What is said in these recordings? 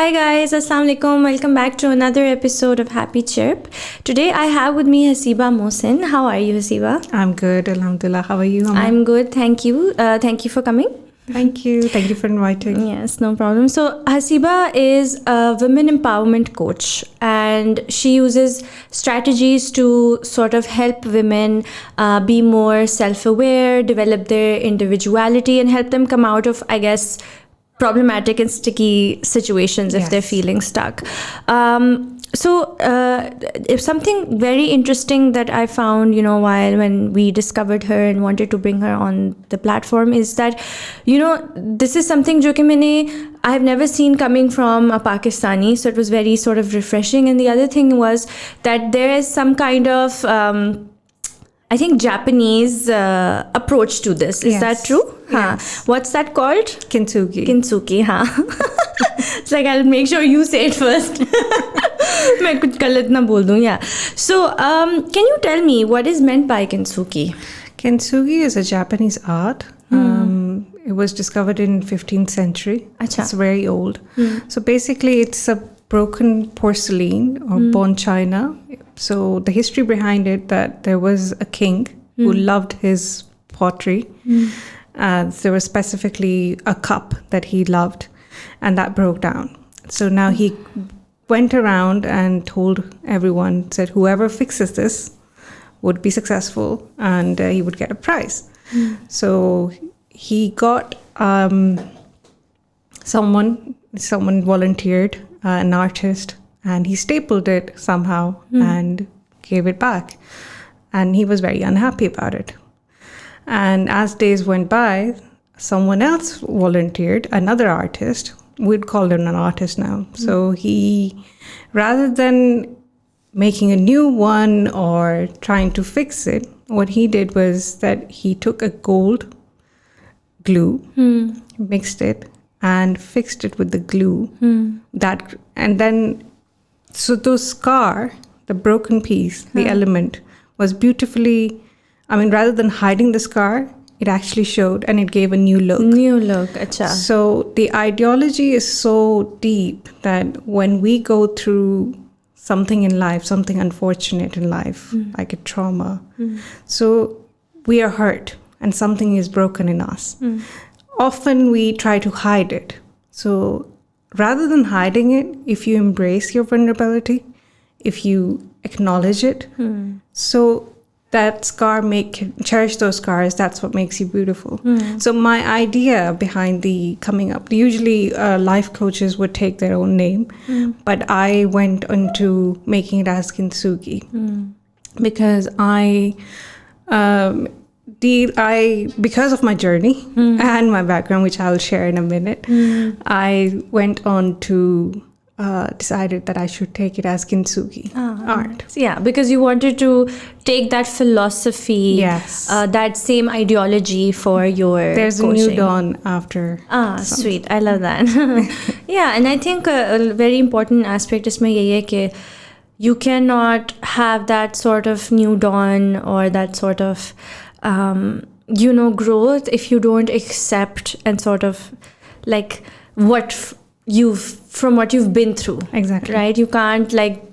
Hi guys, Assalamu alaikum. Welcome back to another episode of Happy Chirp. Today I have with me Haseeba Mohsin. How are you, Haseeba? I'm good, alhamdulillah. How are you? I'm good, thank you. Thank you for coming. Thank you. Thank you for inviting. Yes, no problem. So Haseeba is a women empowerment coach, and she uses strategies to sort of help women be more self-aware, develop their individuality, and help them come out of, I guess, problematic and sticky situations if they're feeling stuck. If something very interesting that I found, when we discovered her and wanted to bring her on the platform is that, this is something I have never seen coming from a Pakistani, so it was very sort of refreshing. And the other thing was that there is some kind of, I think, Japanese approach to this. Is that true? Yes. What's that called? Kintsugi. Kintsugi, It's like I'll make sure you say it first. मैं कुछ गलत ना बोल दूँ, yeah. So, can you tell me what is meant by Kintsugi? Kintsugi is a Japanese art. It was discovered in 15th century. Achha. It's very old. So basically, it's a broken porcelain or bone china. So the history behind it, that there was a king who loved his pottery. There was specifically a cup that he loved, and that broke down. So now he went around and told everyone, said whoever fixes this would be successful, and he would get a prize. So he got someone volunteered, an artist, and he stapled it somehow and gave it back. And he was very unhappy about it. And as days went by, someone else volunteered, another artist. We'd call him an artist now. So he, rather than making a new one or trying to fix it, what he did was that he took a gold glue, mixed it, and fixed it with the glue. So the scar, the broken piece, the element, was beautifully, rather than hiding the scar, it actually showed and it gave a new look. Acha. So the ideology is so deep that when we go through something in life, something unfortunate in life, like a trauma, so we are hurt and something is broken in us. Often we try to hide it. So rather than hiding it, if you embrace your vulnerability, if you acknowledge it, so that scar, cherish those scars, that's what makes you beautiful. So my idea behind the coming up, usually life coaches would take their own name, but I went into making it as Kintsugi because because of my journey and my background, which I'll share in a minute, I went on to decided that I should take it as Kintsugi art. Yeah, because you wanted to take that philosophy, that same ideology for your There's coaching. A new dawn after. Sweet. I love that. Yeah, and I think a very important aspect is that you cannot have that sort of new dawn or that sort of growth if you don't accept and sort of like what you've been through. Exactly. Right? You can't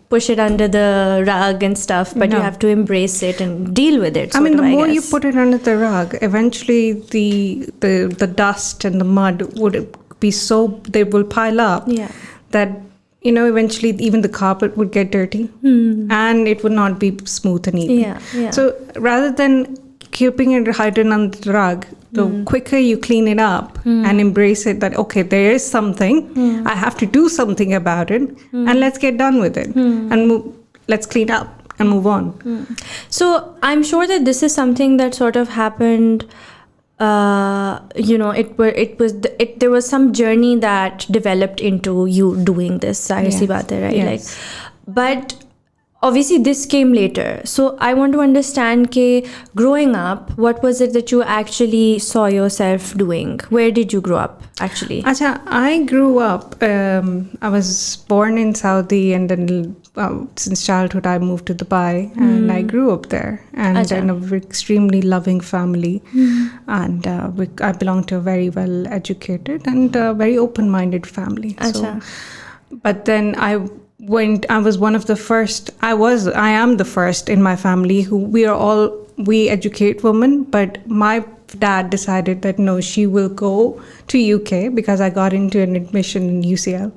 push it under the rug and stuff, but you have to embrace it and deal with it. The more you put it under the rug, eventually the dust and the mud would be they will pile up. Yeah. That eventually even the carpet would get dirty and it would not be smooth and even. Yeah. So rather than keeping it hidden under the rug, the quicker you clean it up and embrace it that, okay, there is something, I have to do something about it, and let's get done with it and let's clean up and move on. So I'm sure that this is something that sort of happened, there was some journey that developed into you doing this, Zahir-si baat hai, right? Yes. But obviously this came later. So I want to understand growing up, what was it that you actually saw yourself doing? Where did you grow up actually? I grew up, I was born in Saudi, and then since childhood I moved to Dubai and I grew up there, and in an extremely loving family, and I belong to a very well educated and very open-minded family. So But then I was one of the first. I am the first in my family who we educate women, but my dad decided that no, she will go to UK because I got into an admission in UCL,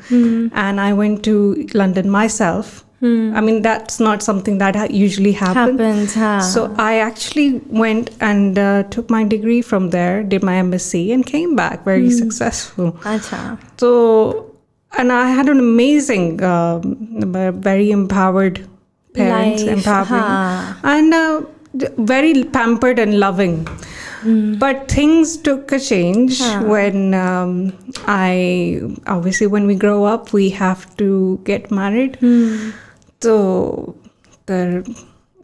and I went to London myself. I mean, that's not something that usually happens. So I actually went and took my degree from there, did my MSc, and came back very successful. Acha. So, and I had an amazing, very empowered parents, and very pampered and loving. But things took a change when when we grow up, we have to get married. So the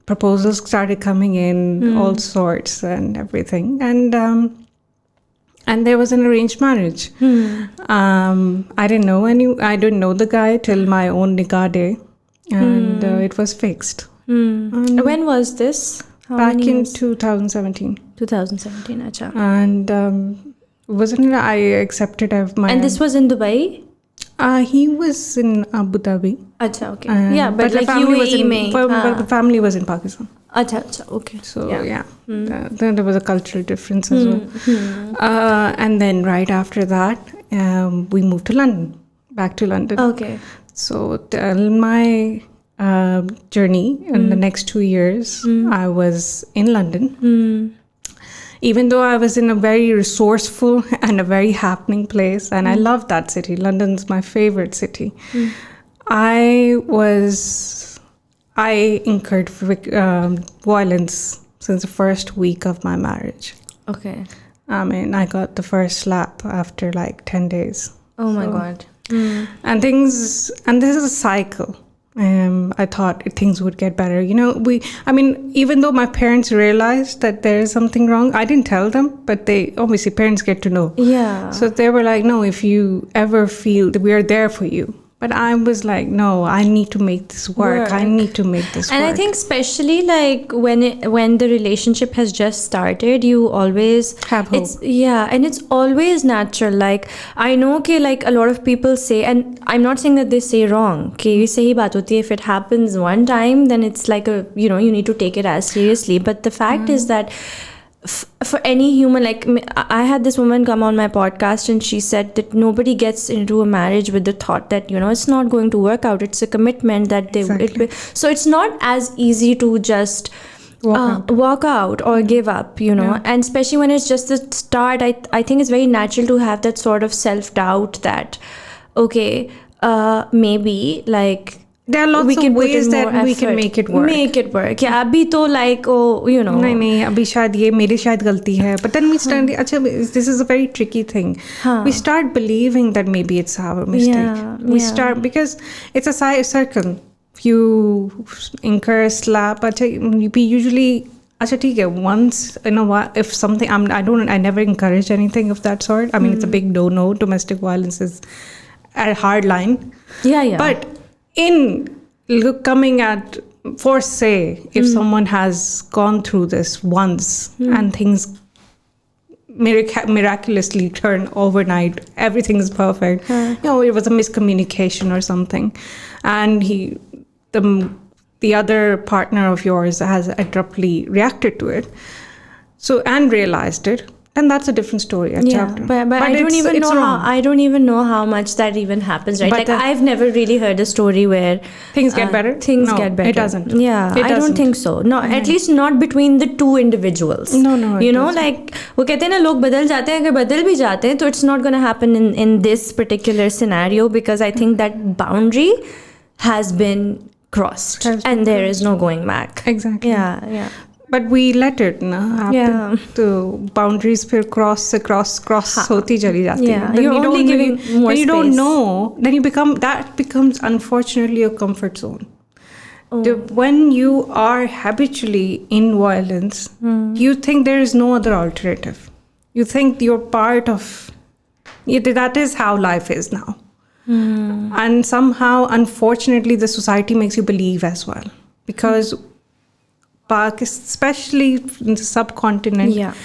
proposals started coming in, all sorts and everything. And there was an arranged marriage. I didn't know the guy till my own nikah day. And it was fixed. When was this? Back in 2017. 2017, acha. And wasn't it I accepted my... And this was in Dubai? He was in Abu Dhabi. Acha, okay. But like UAE but the family was in Pakistan. Acha, okay. So then there was a cultural difference as well. And then right after that, we moved to London, back to London. Okay. So my journey in the next 2 years, I was in London. Even though I was in a very resourceful and a very happening place, and I love that city. London's my favorite city. I incurred violence since the first week of my marriage. Okay. I mean, I got the first slap after like 10 days. Oh my God. And this is a cycle. I thought things would get better. Even though my parents realized that there is something wrong, I didn't tell them, but obviously parents get to know. Yeah. So they were like, no, if you ever feel that we are there for you. But I was like, no, I need to make this work. I need to make this work. And I think especially like when the relationship has just started, you always have hope. And it's always natural. Like I know like a lot of people say, and I'm not saying that they say wrong. Okay, sahi baat hoti hai. If it happens one time, then it's like you need to take it as seriously. But the fact is that for any human, like I had this woman come on my podcast and she said that nobody gets into a marriage with the thought that it's not going to work out. It's a commitment that so it's not as easy to just walk out or give up, and especially when it's just the start. I think it's very natural to have that sort of self-doubt that okay, maybe like there are lots of ways that we can make it work. Yeah, abhi to like नहीं अभी शायद ये मेरी शायद गलती है. But then we start this is a very tricky thing. We start believing that maybe it's our mistake. We start because it's a circle. You incur a slap. We usually ठीक है, once in a while, if something I never encourage anything of that sort. I mean it's a big no. Domestic violence is a hard line. Yeah. But in coming at say if someone has gone through this once and things miraculously turn overnight, everything is perfect, it was a miscommunication or something, and the other partner of yours has abruptly reacted to it and realized it, and that's a different story. But I don't even know how much that even happens, right? But I've never really heard a story where things get better. Get better. It doesn't. I don't think so. No, at least not between the two individuals. No. Like वो कहते हैं ना, लोग बदल जाते हैं, अगर बदल भी जाते हैं, तो it's not going to happen in this particular scenario, because I think that boundary has been crossed and there is no going back. Exactly. Yeah. But we let it happen. So boundaries फिर cross होती चली जाती है. You're only giving more space. You don't know. Then that becomes unfortunately a comfort zone. When you are habitually in violence, you think there is no other alternative. You think you're part of that is how life is now. And somehow, unfortunately, the society makes you believe as well, because especially in the subcontinent,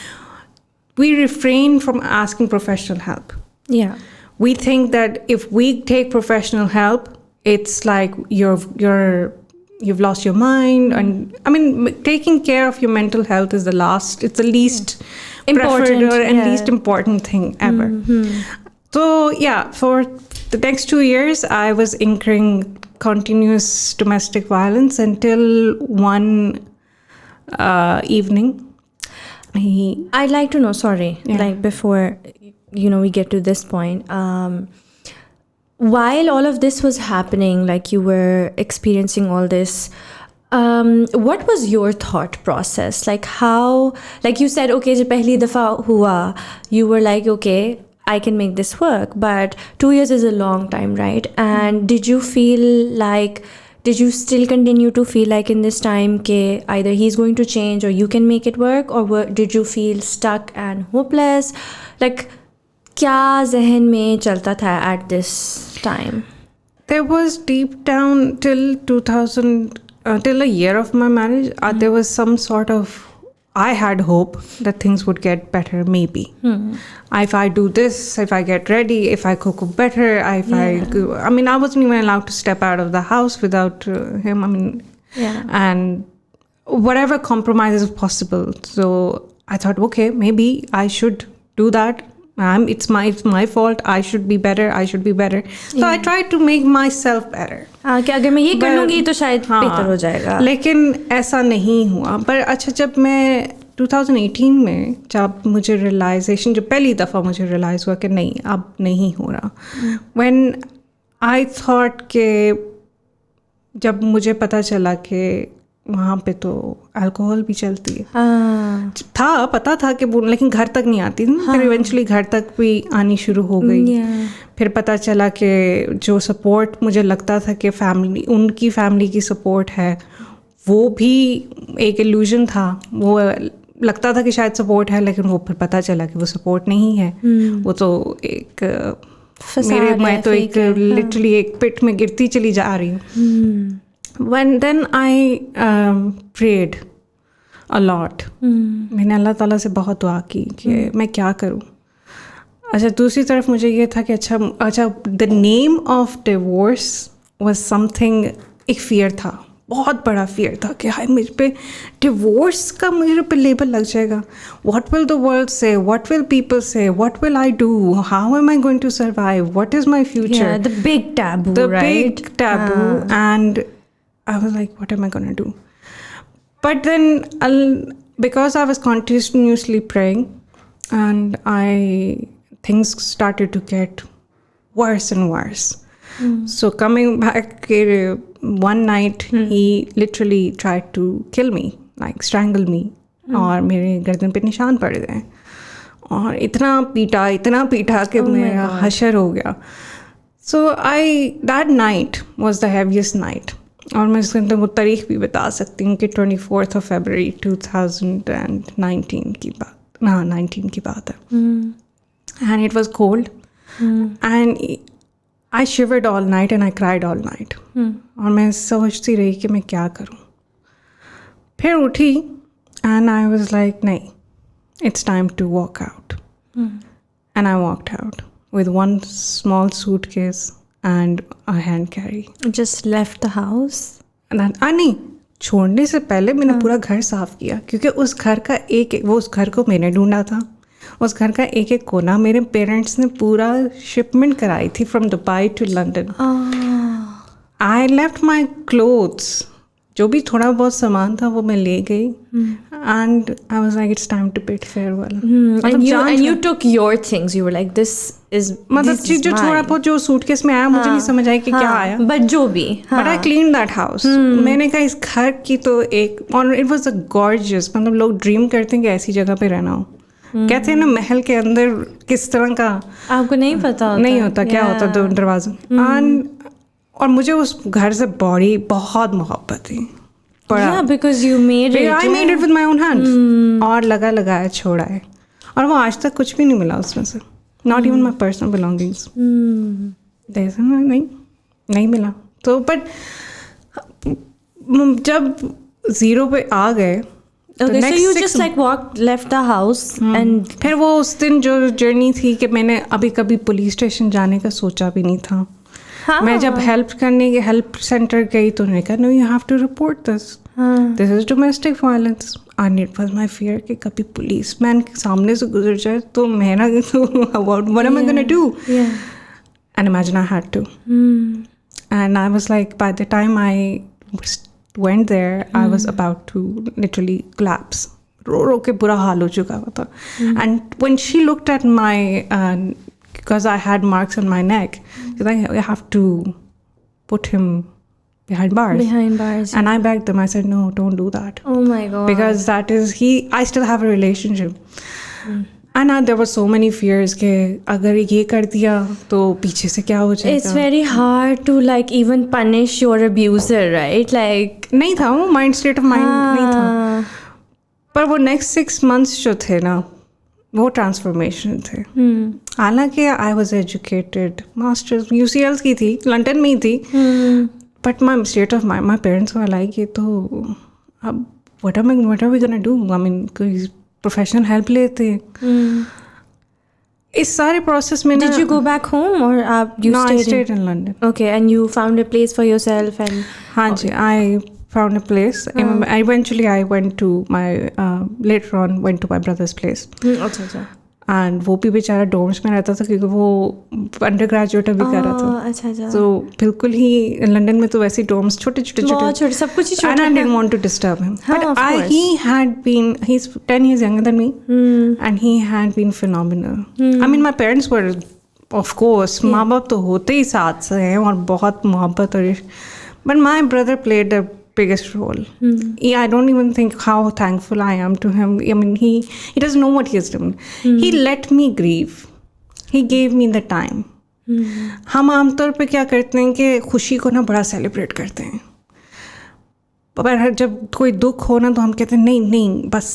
we refrain from asking professional help. we think that if we take professional help, it's like you've lost your mind. And I mean, taking care of your mental health is it's the least preferred and least important thing ever. So yeah, for the next 2 years, I was incurring continuous domestic violence until one evening. I'd like to know, like before, we get to this point, while all of this was happening, like you were experiencing all this, what was your thought process? Like how, like you said, okay, jab pehli dafa hua, you were like, okay, I can make this work, but 2 years is a long time, right? And did you still continue to feel like in this time ke either he's going to change or you can make it work, or did you feel stuck and hopeless? Like kya zehen mein chalta tha at this time? There was deep down till 2000, till a year of my marriage, there was some sort of, I had hope that things would get better, maybe. If I do this, if I get ready, if I cook better, I wasn't even allowed to step out of the house without him. And whatever compromises possible. So I thought, okay, maybe I should do that. It's my fault. I should be better. So I tried to make myself better. कि अगर मैं ये कर लूँगी तो शायद बेहतर हो जाएगा. लेकिन ऐसा नहीं हुआ. पर अच्छा, जब मैं 2018 में, जब मुझे रियलाइजेशन, जब पहली दफ़ा मुझे रियलाइज़ हुआ कि नहीं, अब नहीं हो रहा. When I thought कि जब मुझे पता चला कि वहाँ पे तो अल्कोहल भी चलती है. पता था कि लेकिन घर तक नहीं आती थी. फिर इवेंचुअली घर तक भी आनी शुरू हो गई. फिर पता चला कि जो सपोर्ट मुझे लगता था कि उनकी फैमिली की सपोर्ट है, वो भी एक इल्यूजन था. वो लगता था कि शायद सपोर्ट है, लेकिन वो फिर पता चला कि वो सपोर्ट नहीं है. वो तो एक मैं तो एक लिटरली एक पिट में गिरती चली जा रही हूँ. Then I prayed a lot. मैंने अल्लाह ताला से बहुत दुआ की कि मैं क्या करूँ. अच्छा, दूसरी तरफ मुझे ये था कि अच्छा the name of divorce was something, एक fear था, बहुत बड़ा fear था कि हाय मुझ पे divorce का मुझे पे लेबल लग जाएगा. What will the world say? What will people say? What will I do? How am I going to survive? What is my future? Yeah, the big taboo, right? The big taboo. And I was like, what am I going to do? But then because I was continuously praying, and things started to get worse and worse. So coming back, one night he literally tried to kill me, like strangle me. और मेरे गर्दन पे निशान पड़ गए. और इतना पीटा कि मेरा हशर हो गया. So that night was the heaviest night. और मैं इसके अंदर वो तारीख भी बता सकती हूँ कि 24th of February 2019 की बात है. And it was cold. And I shivered all night and I cried all night. और मैं सोचती रही कि मैं क्या करूँ. फिर उठी and I was like, नहीं, it's time to walk out. And I walked out with one small suitcase and a hand carry. Just left the house? नहीं, छोड़ने से पहले मैंने पूरा घर साफ किया, क्योंकि उस घर को मैंने ढूंढा था. उस घर का एक एक कोना मेरे पेरेंट्स ने पूरा शिपमेंट कराई थी from Dubai to London. I left my clothes, जो भी थोड़ा बहुत सामान था वो मैं ले गई. And I was like it's time to bid farewell. And you took your things. You were like, this is जो थोड़ा बहुत जो सूटकेस में आया, मुझे नहीं समझ आया कि क्या आया. बट जो भी, but I clean that house. मैंने कहा इस घर की तो एक, और इट वाज अ गॉर्जियस, मतलब लोग ड्रीम करते हैं कि ऐसी जगह पे रहना हो. कहते हैं ना, महल के अंदर किस तरह का आपको नहीं पता होता क्या होता दरवाजा. और मुझे उस घर से बहुत मोहब्बत थी. because you made it. I made it with my own hands. और लगाया छोड़ा है. और वो आज तक कुछ भी नहीं मिला उसमें से. Not even my personal belongings. नहीं मिला. तो बट जब 0 पे आ गए, Okay, so you just like walked, left the house and फिर वो उस दिन जो जर्नी थी कि मैंने अभी कभी पुलिस स्टेशन जाने का सोचा भी नहीं था. मैं जब हेल्प सेंटर गई तो उन्होंने कहा no you have to report this is domestic violence. And it was my fear कि कभी पुलिस मैन के सामने से गुजर जाए तो मैं ना what am I gonna do. And imagine I had to. And I was like by the time I went there, I was about to literally collapse. रो के बुरा हाल हो चुका हुआ था. And when she looked at my, because I had marks on my neck, she's like, you have to put him behind bars. Behind bars. And I begged them. I said, no, don't do that. Oh my God. Because that is, I still have a relationship. And there were so many fears कि अगर ये कर दिया तो पीछे से क्या हो जाएगा. It's very hard to like even punish your abuser, right? Like नहीं था वो माइंड स्टेट ऑफ माइंड नहीं था. पर वो नेक्स्ट 6 months जो थे ना वो ट्रांसफॉर्मेशन थे. हालांकि I was educated, masters UCL की थी, लंदन में ही थी. But my state of mind, my parents were like ये तो अब what are we gonna do? I mean कोई प्रोफेशनल हेल्प लेते हैं. इस सारे प्रोसेस में Did you go back home or you No, I stayed stayed in London. Okay, and you found a place for yourself and हाँ जी, I found a place. Eventually I went to my later on went to my brother's place. अच्छा. And वो भी बेचारा डोम्स में रहता था क्योंकि वो अंडर ग्रेजुएट भी कर रहा था. अच्छा. तो बिल्कुल ही लंदन में तो वैसे डोम्स छोटे सब कुछ ही छोटा. And I didn't want to disturb him. But he had been, he's 10 years younger than me. And he had been phenomenal. I mean, my parents were, of course, माँ बाप तो होते ही साथ से हैं और बहुत मोहब्बत और but my brother played the biggest role. I don't even think how thankful I am to him. I mean, he doesn't know what he has done. He let me grieve. He gave me the time. हम आमतौर पे क्या करते हैं कि खुशी को ना बड़ा सेलिब्रेट करते हैं, पर जब कोई दुख हो ना तो हम कहते हैं नहीं बस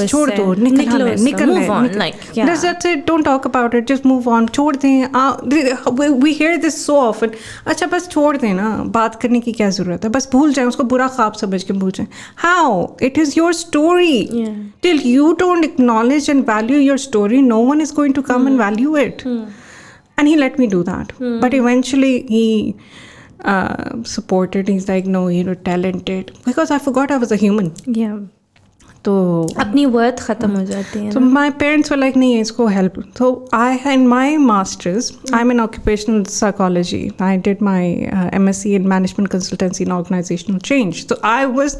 छोड़ दो, निकल don't talk about it, just move on, छोड़ दें. We hear this so often. अच्छा बस छोड़ दें ना, बात करने की क्या ज़रूरत है, बस भूल जाएं उसको, बुरा ख्वाब समझ के भूल जाएं. How? It is your story. Till you don't acknowledge and value your story, no one is going to come and value it. And he let me do that. But eventually he supported. He's like, no, you're talented. Because I forgot I was a human. Yeah. तो अपनी worth ख़त्म हो जाती है. So my parents were like, नहीं इसको help. So I had my masters. I'm in occupational psychology. I did my MSc in management consultancy and organizational change. So I was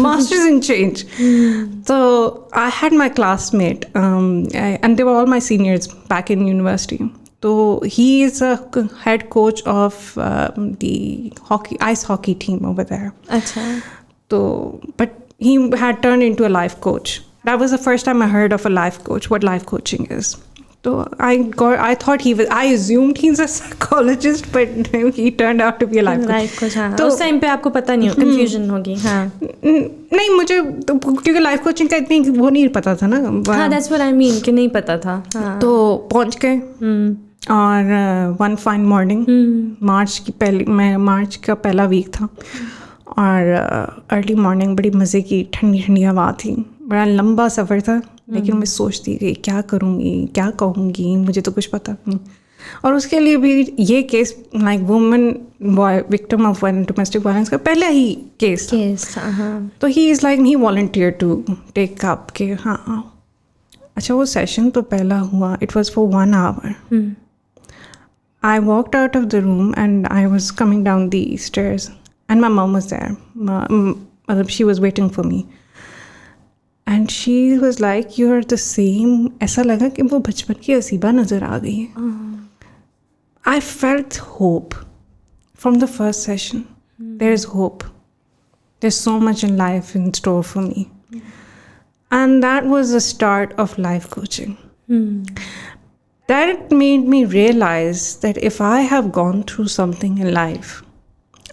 masters in change. So I had my classmate, and they were all my seniors back in university. So he is a head coach of the ice hockey team over there. Achha. So, but he had turned into a life coach. That was the first time I heard of a life coach, what life coaching is. So I thought I assumed he's a psychologist, but he turned out to be a life coach. Life coach, हाँ. तो उस time पे आपको पता नहीं हो, confusion होगी. हाँ. नहीं मुझे क्योंकि लाइफ कोचिंग का इतनी वो नहीं पता था ना. हाँ, that's what I mean कि नहीं पता था. हाँ. तो पहुँच गए. और वन फाइन मॉर्निंग, मार्च का पहला वीक था और अर्ली मॉर्निंग, बड़ी मज़े की ठंडी हवा थी, बड़ा लंबा सफ़र था. लेकिन मैं सोचती कि क्या करूँगी, क्या कहूँगी, मुझे तो कुछ पता नहीं. और उसके लिए भी ये case like woman victim of domestic violence का पहला ही केस था. तो he is like he volunteer to take up के हाँ. अच्छा वो सेशन तो पहला हुआ, it was for 1 hour. I walked out of the room and I was coming down the stairs and my mom was there. She was waiting for me. And she was like, you're the same. ऐसा लगा कि वो बचपन की हसीबा नज़र आ गई है. I felt hope from the first session. There's hope. There's so much in life in store for me. And that was the start of life coaching. That made me realize that if I have gone through something in life,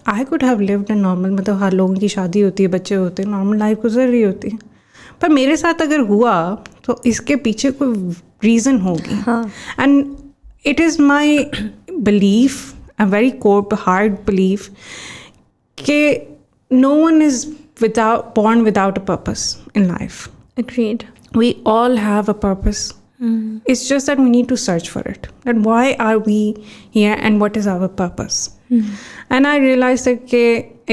I could have lived a normal, मतलब हर लोगों की शादी होती है, बच्चे होते हैं, normal life गुजर रही होती है. पर मेरे साथ अगर हुआ तो इसके पीछे कोई रीज़न होगी. And it is my belief, a very core hard belief, कि no one is born without a purpose in life. Agreed. We all have a purpose. It's just that we need to search for it. And why are we here and what is our purpose? And I realized that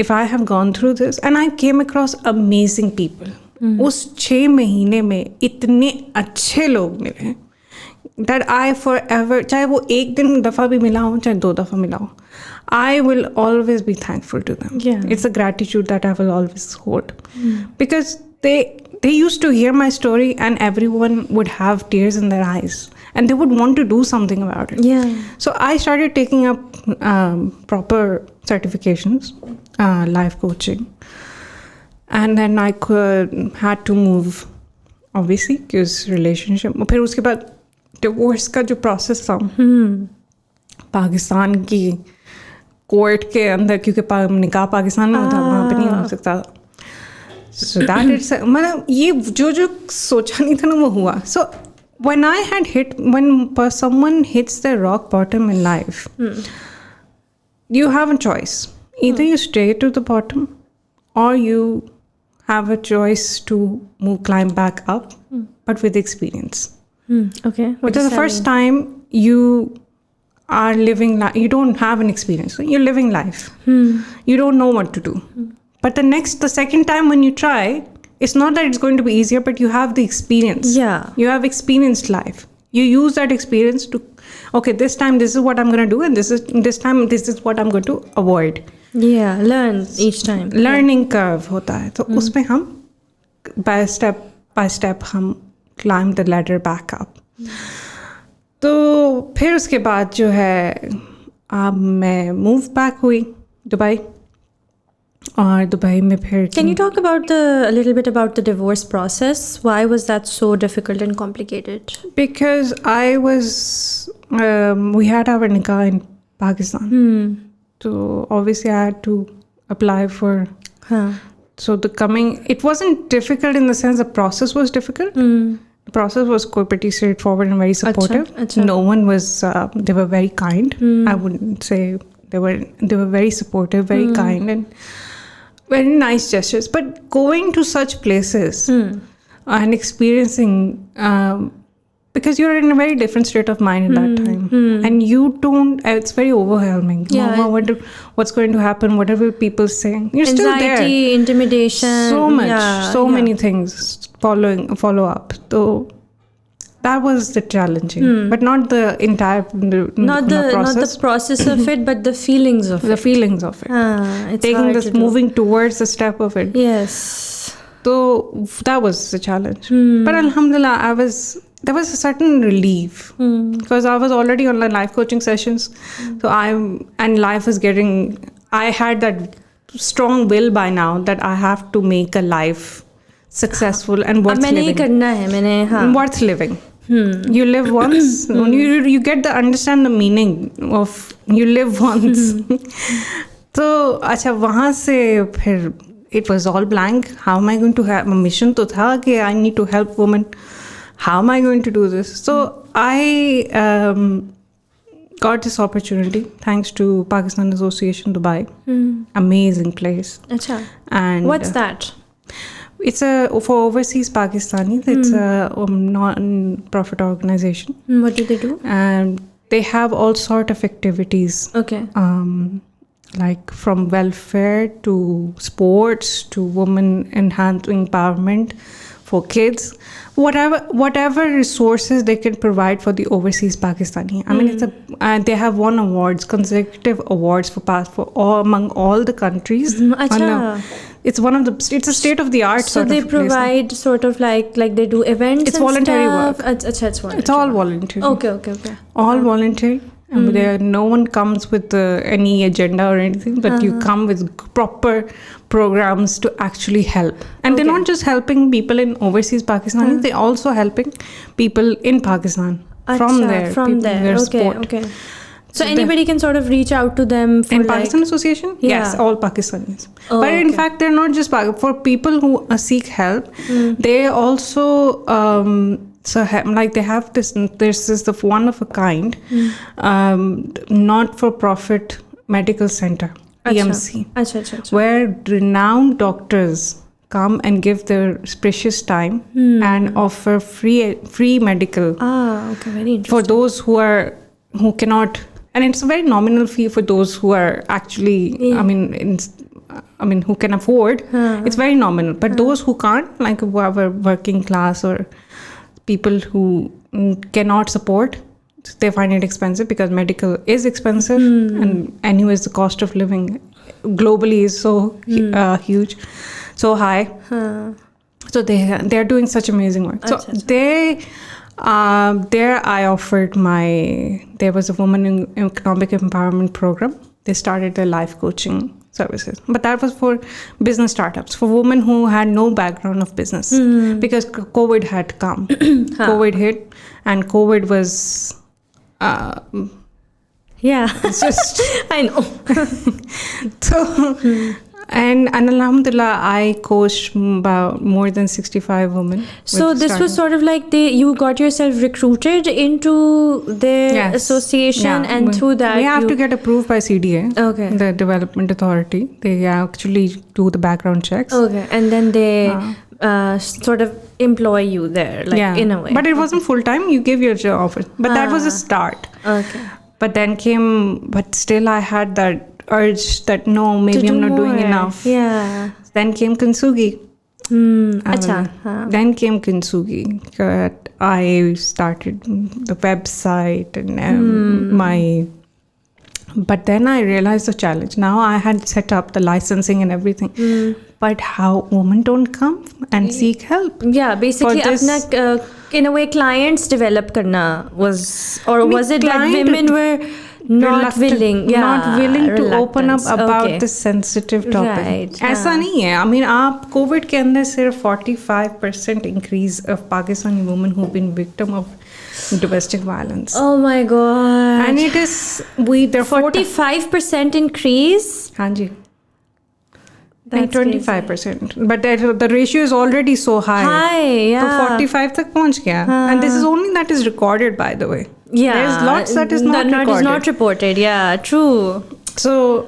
if I have gone through this, and I came across amazing people. उस 6 महीने में इतने अच्छे लोग मिले that I forever, चाहे वो एक दिन दफ़ा भी मिला हो, चाहे 2 दफ़ा मिला हो, I will always be thankful to them. Yeah. It's a gratitude that I will always hold. Because they used to hear my story and everyone would have tears in their eyes and they would want to do something about it. Yeah. So I started taking up proper certifications, life coaching. And then I had to move, obviously, because relationship. फिर उसके बाद divorce का जो process था, पाकिस्तान की court के अंदर, क्योंकि निकाह पाकिस्तान में था, वहाँ पे नहीं हो सकता. So that is, मतलब ये जो सोचा नहीं था ना वो हुआ. So when someone hits the rock bottom in life, you have a choice. Either you stay to the bottom or you have a choice to climb back up, but with experience. Okay. Because the first time you are living life, you don't have an experience. You're living life. You don't know what to do. But the second time when you try, it's not that it's going to be easier, but you have the experience. Yeah. You have experienced life. You use that experience to, okay, this time this is what I'm going to do, and this time this is what I'm going to avoid. Yeah, learn each time. Learning curve होता है, तो उसमें हम by step हम climb the ladder back up. तो फिर उसके बाद जो है अब मैं move back हुई दुबई, और दुबई में फिर. Can you talk about a little bit about the divorce process? Why was that so difficult and complicated? Because we had our nikah in Pakistan. So obviously I had to apply for. So it wasn't difficult in the sense the process was difficult. The process was pretty straightforward and very supportive. Achha. No one was. They were very kind. I wouldn't say they were very supportive, very kind, and very nice gestures. But going to such places and experiencing. Because you're in a very different state of mind at that time. And you don't, it's very overwhelming. Yeah. Mama, what's going to happen? Whatever people saying. You're Anxiety, still there. Intimidation. So much. Many things follow up. So that was the challenging. But not the entire process. Not the process of it, but the feelings of it. The feelings of it. It's taking hard this, moving towards the step of it. Yes. So that was the challenge. But alhamdulillah, there was a certain relief because I was already on the life coaching sessions. So I had that strong will by now that I have to make a life successful and worth living. Worth living. You live once. You get to understand the meaning of you live once. So, वहाँ से फिर it was all blank. How am I going to have a mission? तो था कि I need to help women. How am I going to do this? So I got this opportunity thanks to Pakistan Association Dubai. Amazing place. Achha. And what's that? It's for overseas Pakistanis. It's a non-profit organization. What do they do? And they have all sort of activities. Okay. Like from welfare to sports to women enhancing empowerment for kids, whatever resources they can provide for the overseas Pakistani. I mean, they have won consecutive awards for among all the countries. It's it's a state of the art. So they provide sort of like they do events. It's voluntary stuff. work. It's voluntary. It's all voluntary. Okay. All voluntary. And no one comes with any agenda or anything, but you come with proper programs to actually help. And they're not just helping people in overseas Pakistan, they're also helping people in Pakistan from there. Okay. So anybody can sort of reach out to them for Pakistan Association? Yeah. Yes, all Pakistanis. But in fact, they're not just for people who seek help. They also they have this. There's this one of a kind, not-for-profit medical center, PMC, Achha. where renowned doctors come and give their precious time and offer free medical Okay, very interesting. for those who cannot, and it's a very nominal fee for those who are actually, who can afford. It's very nominal, but those who can't, like who are working class or people who cannot support, they find it expensive because medical is expensive, and anyways the cost of living globally is so huge, so high. So they're doing such amazing work. So there I offered there was a woman in economic empowerment program. They started their life coaching services, but that was for business startups, for women who had no background of business, because COVID had come. COVID hit, and COVID was it's just I know. So and alhamdulillah, I coached about more than 65 women. So this was sort of like you got yourself recruited into their association, and through that we have to get approved by CDA, the Development Authority. They actually do the background checks. And then they sort of employ you there, in a way. But it wasn't full time. You give your job offer, but that was a start. But then but still I had that urge that no, maybe I'm not doing enough. Then came Kintsugi. Then came Kintsugi. I started the website and but then I realized the challenge. Now I had set up the licensing and everything, but how women don't come and seek help. Basically apna, in a way clients develop karna was it that women were not willing to open up about this sensitive topic. ऐसा नहीं है. I mean, आप COVID के अंदर सिर्फ 45% increase of Pakistani women who've been victim of domestic violence. Oh my God! And it is there 45% increase. हाँ जी. 25%, but the ratio is already so high. So 45 तक पहुंच गया. And this is only that is recorded, by the way. There's lots that is not recorded. Is not reported. True. So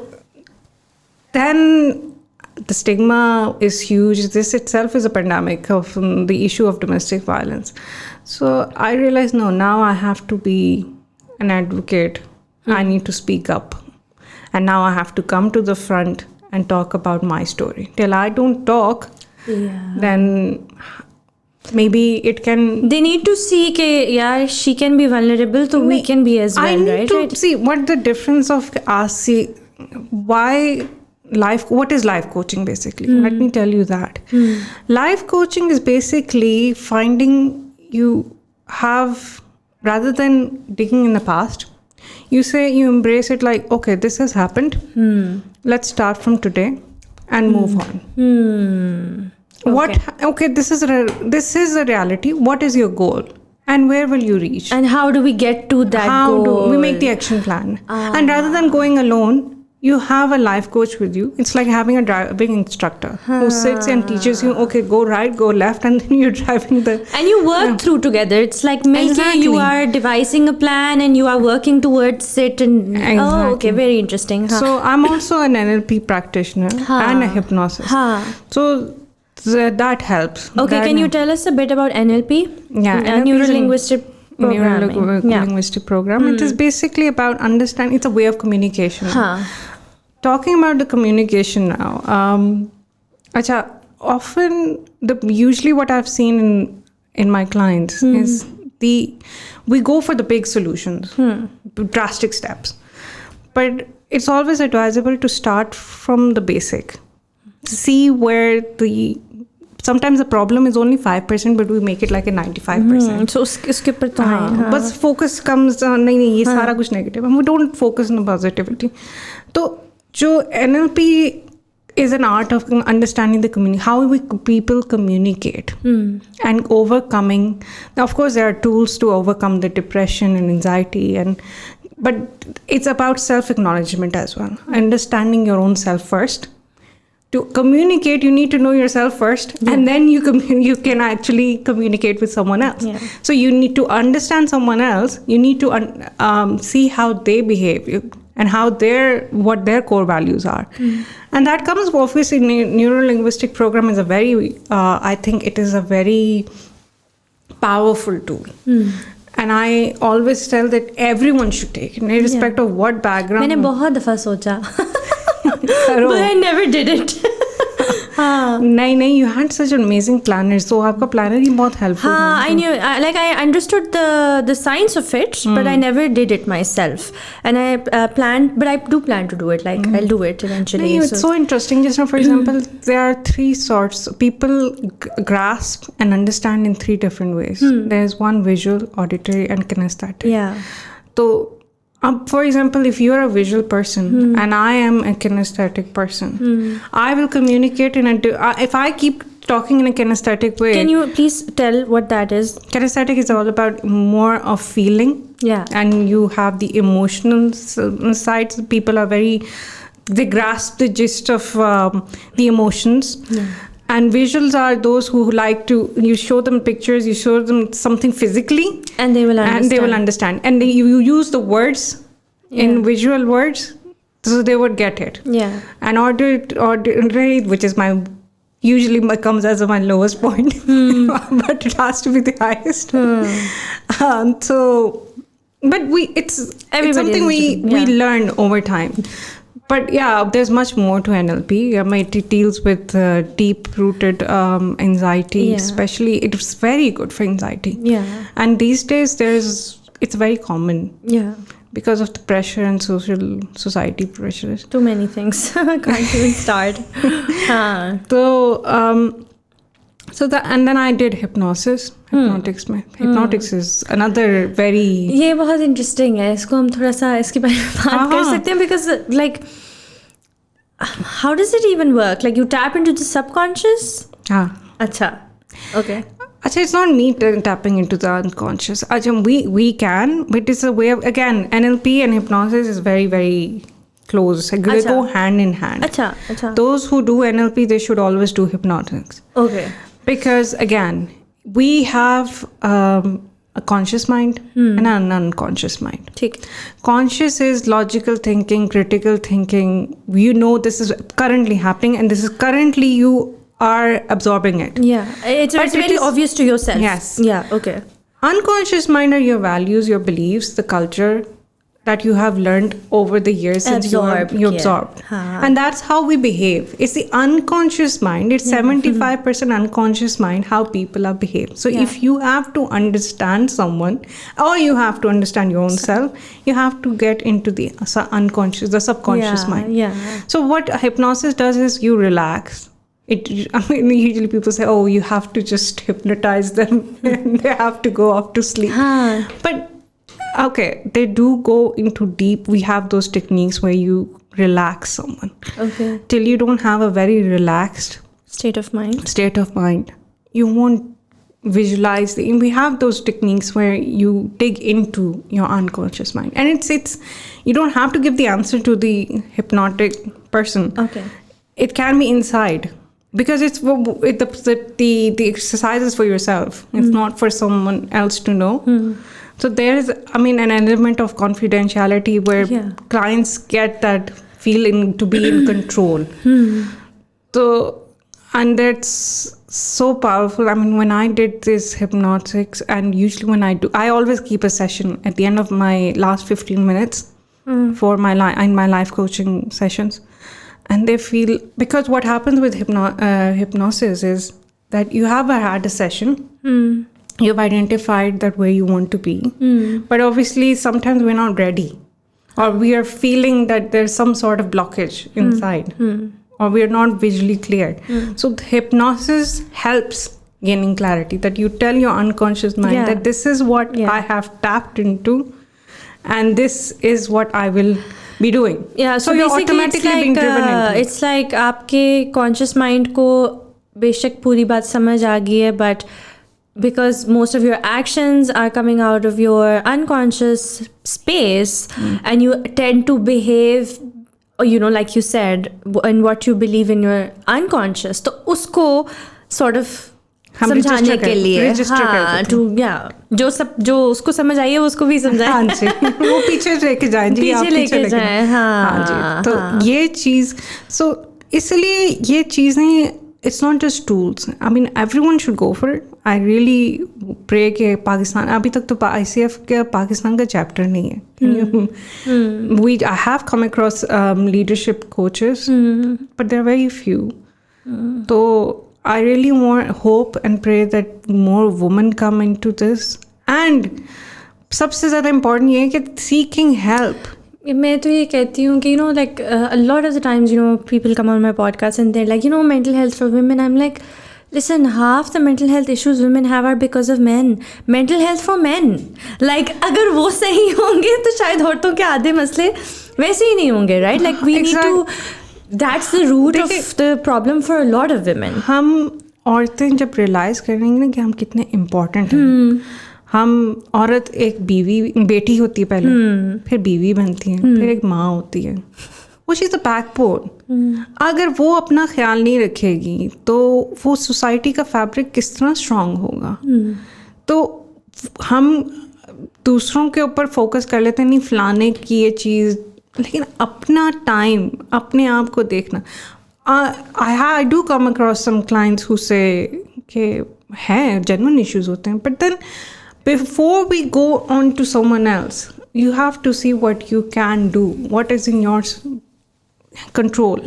then the stigma is huge. This itself is a pandemic of the issue of domestic violence. So I realized, no, now I have to be an advocate. I need to speak up. And now I have to come to the front and talk about my story. Till I don't talk, then maybe it can... They need to see that she can be vulnerable, so we can be as well, I need to see what the difference of what is life coaching basically. Let me tell you that. Life coaching is basically finding rather than digging in the past, you embrace it like, okay, this has happened. Let's start from today and move on. This is a reality. What is your goal? And where will you reach? And how do we get to that goal? How do we make the action plan? And rather than going alone, you have a life coach with you. It's like having a driving instructor who sits and teaches you, okay, go right, go left, and then you're driving And you work through together. It's like you are devising a plan and you are working towards it. And Oh, okay, very interesting. So I'm also an NLP practitioner and a hypnosis. So that helps. Okay, can you tell us a bit about NLP? Neuro-linguistic programming. Neuro-linguistic program. It is basically about understanding. It's a way of communication. Talking about the communication now. Usually what I've seen in my clients is we go for the big solutions, drastic steps. But it's always advisable to start from the basic. See where sometimes the problem is only 5%, but we make it like a 95%. So uske par to but focus comes on ye sara kuch negative. And we don't focus on positivity. So NLP is an art of understanding the community, how people communicate and overcoming. Now, of course, there are tools to overcome the depression and anxiety, but it's about self-acknowledgement as well. Understanding your own self first. To communicate, you need to know yourself first, and then you can actually communicate with someone else. So you need to understand someone else. You need to see how they behave, and what their core values are. And that comes, obviously, neuro-linguistic program is a very, I think it is a very powerful tool. And I always tell that everyone should take it, irrespective of what background. मैंने बहुत दफा सोचा, but I never did it. नहीं, you had such an amazing planner, so आपका planner ही बहुत helpful. I knew, I understood the science of it, but I never did it myself. And I planned, but I do plan to do it. Like I'll do it eventually. No, it's so interesting. Just now, for example, there are three sorts. People grasp and understand in three different ways. There's one: visual, auditory, and kinesthetic. Yeah. So, for example, if you're a visual person and I am a kinesthetic person, I will communicate if I keep talking in a kinesthetic way. Can you please tell what that is? Kinesthetic is all about more of feeling. Yeah. And you have the emotional sides. People are they grasp the gist of the emotions. Yeah. And visuals are those who like you show them pictures, you show them something physically. And they will understand. And you use the words in visual words, so they would get it. Yeah. And auditory, which is usually comes as my lowest point, but it has to be the highest. But it's something we learn over time. But yeah, there's much more to NLP. It deals with deep-rooted anxiety, especially. It's very good for anxiety. Yeah. And these days, it's very common. Yeah. Because of the pressure and society pressures. Too many things. Can't even start. And then I did hypnosis. Hypnotics is another very. ये बहुत interesting है. इसको हम थोड़ा सा इसके बारे में बात कर सकते हैं, because like, how does it even work? Like you tap into the subconscious? Acha. Okay. Acha, it's not me tapping into the unconscious. Acha, we can, but it's a way of, again, NLP and hypnosis is very, very close. They go hand in hand. Acha. Those who do NLP, they should always do hypnotics. Okay. Because again, we have a conscious mind and an unconscious mind. Conscious is logical thinking, critical thinking. You know this is currently happening and this is currently you are absorbing it. Yeah, it's very obvious to yourself. Yes. Yeah, okay. Unconscious mind are your values, your beliefs, the culture that you have learned over the years since you absorbed. And that's how we behave. It's the unconscious mind. It's 75% unconscious mind, how people are behaved. So if you have to understand someone or you have to understand your own self, you have to get into the unconscious, the subconscious mind. Yeah. So what hypnosis does is you relax. Usually people say, oh, you have to just hypnotize them and they have to go off to sleep. But okay, they do go into deep. We have those techniques where you relax someone. Okay. Till you don't have a very relaxed state of mind. You won't visualize. We have those techniques where you dig into your unconscious mind. And it's you don't have to give the answer to the hypnotic person. Okay. It can be inside. Because the exercise is for yourself. It's not for someone else to know. So there's, an element of confidentiality where clients get that feeling to be in control. So, and that's so powerful. When I did this hypnotics, and usually when I always keep a session at the end of my last 15 minutes for my life coaching sessions. And they feel, because what happens with hypnosis is that you have had a session, you've identified that where you want to be, but obviously sometimes we're not ready, or we are feeling that there's some sort of blockage inside, or we're not visually clear. So the hypnosis helps gaining clarity, that you tell your unconscious mind that this is what I have tapped into, and this is what I will be doing. Yeah, so you're automatically being driven into it. It's like आपके conscious mind को बेशक पूरी बात समझ आ गई है, but because most of your actions are coming out of your unconscious space, and you tend to behave, like you said, in what you believe in your unconscious, तो उसको sort of हम समझाने के लिए, रजिस्टर हाँ, जो उसको समझ आई है उसको भी समझाए, हाँ जी, वो पीछे लेके जाए जी, पीछे लेके जाए, हाँ जी। तो ये चीज़, सो इसलिए ये चीज़ें, it's not just tools. I mean, everyone should go for it. I really pray कि पाकिस्तान, अभी तक तो ICF का पाकिस्तान का चैप्टर नहीं है. I have come across leadership coaches, but there are very few. So I really hope and pray that more women come into this. And सबसे ज़्यादा important ये है कि seeking help. मैं तो ये कहती हूँ कि like a lot of the times people come on my podcast and they're like mental health for women. I'm like, listen, half the mental health issues women have are because of men. Mental health for men, like अगर वो सही होंगे तो शायद औरतों के आधे मसले वैसे ही नहीं होंगे, right? Like we need to, that's the root of the problem for a lot of women. हम औरतें जब realize करेंगे ना कि हम कितने important हैं, हम औरत एक बेटी होती है पहले, फिर बीवी बनती है, फिर एक माँ होती है, वो शी इज़ द बैकबोन. अगर वो अपना ख्याल नहीं रखेगी तो वो सोसाइटी का फैब्रिक किस तरह स्ट्रांग होगा. तो हम दूसरों के ऊपर फोकस कर लेते हैं, नहीं फलाने की ये चीज़, लेकिन अपना टाइम, अपने आप को देखना. I do come across some clients who say कि है genuine issues होते हैं, but then before we go on to someone else, you have to see what you can do, what is in your control.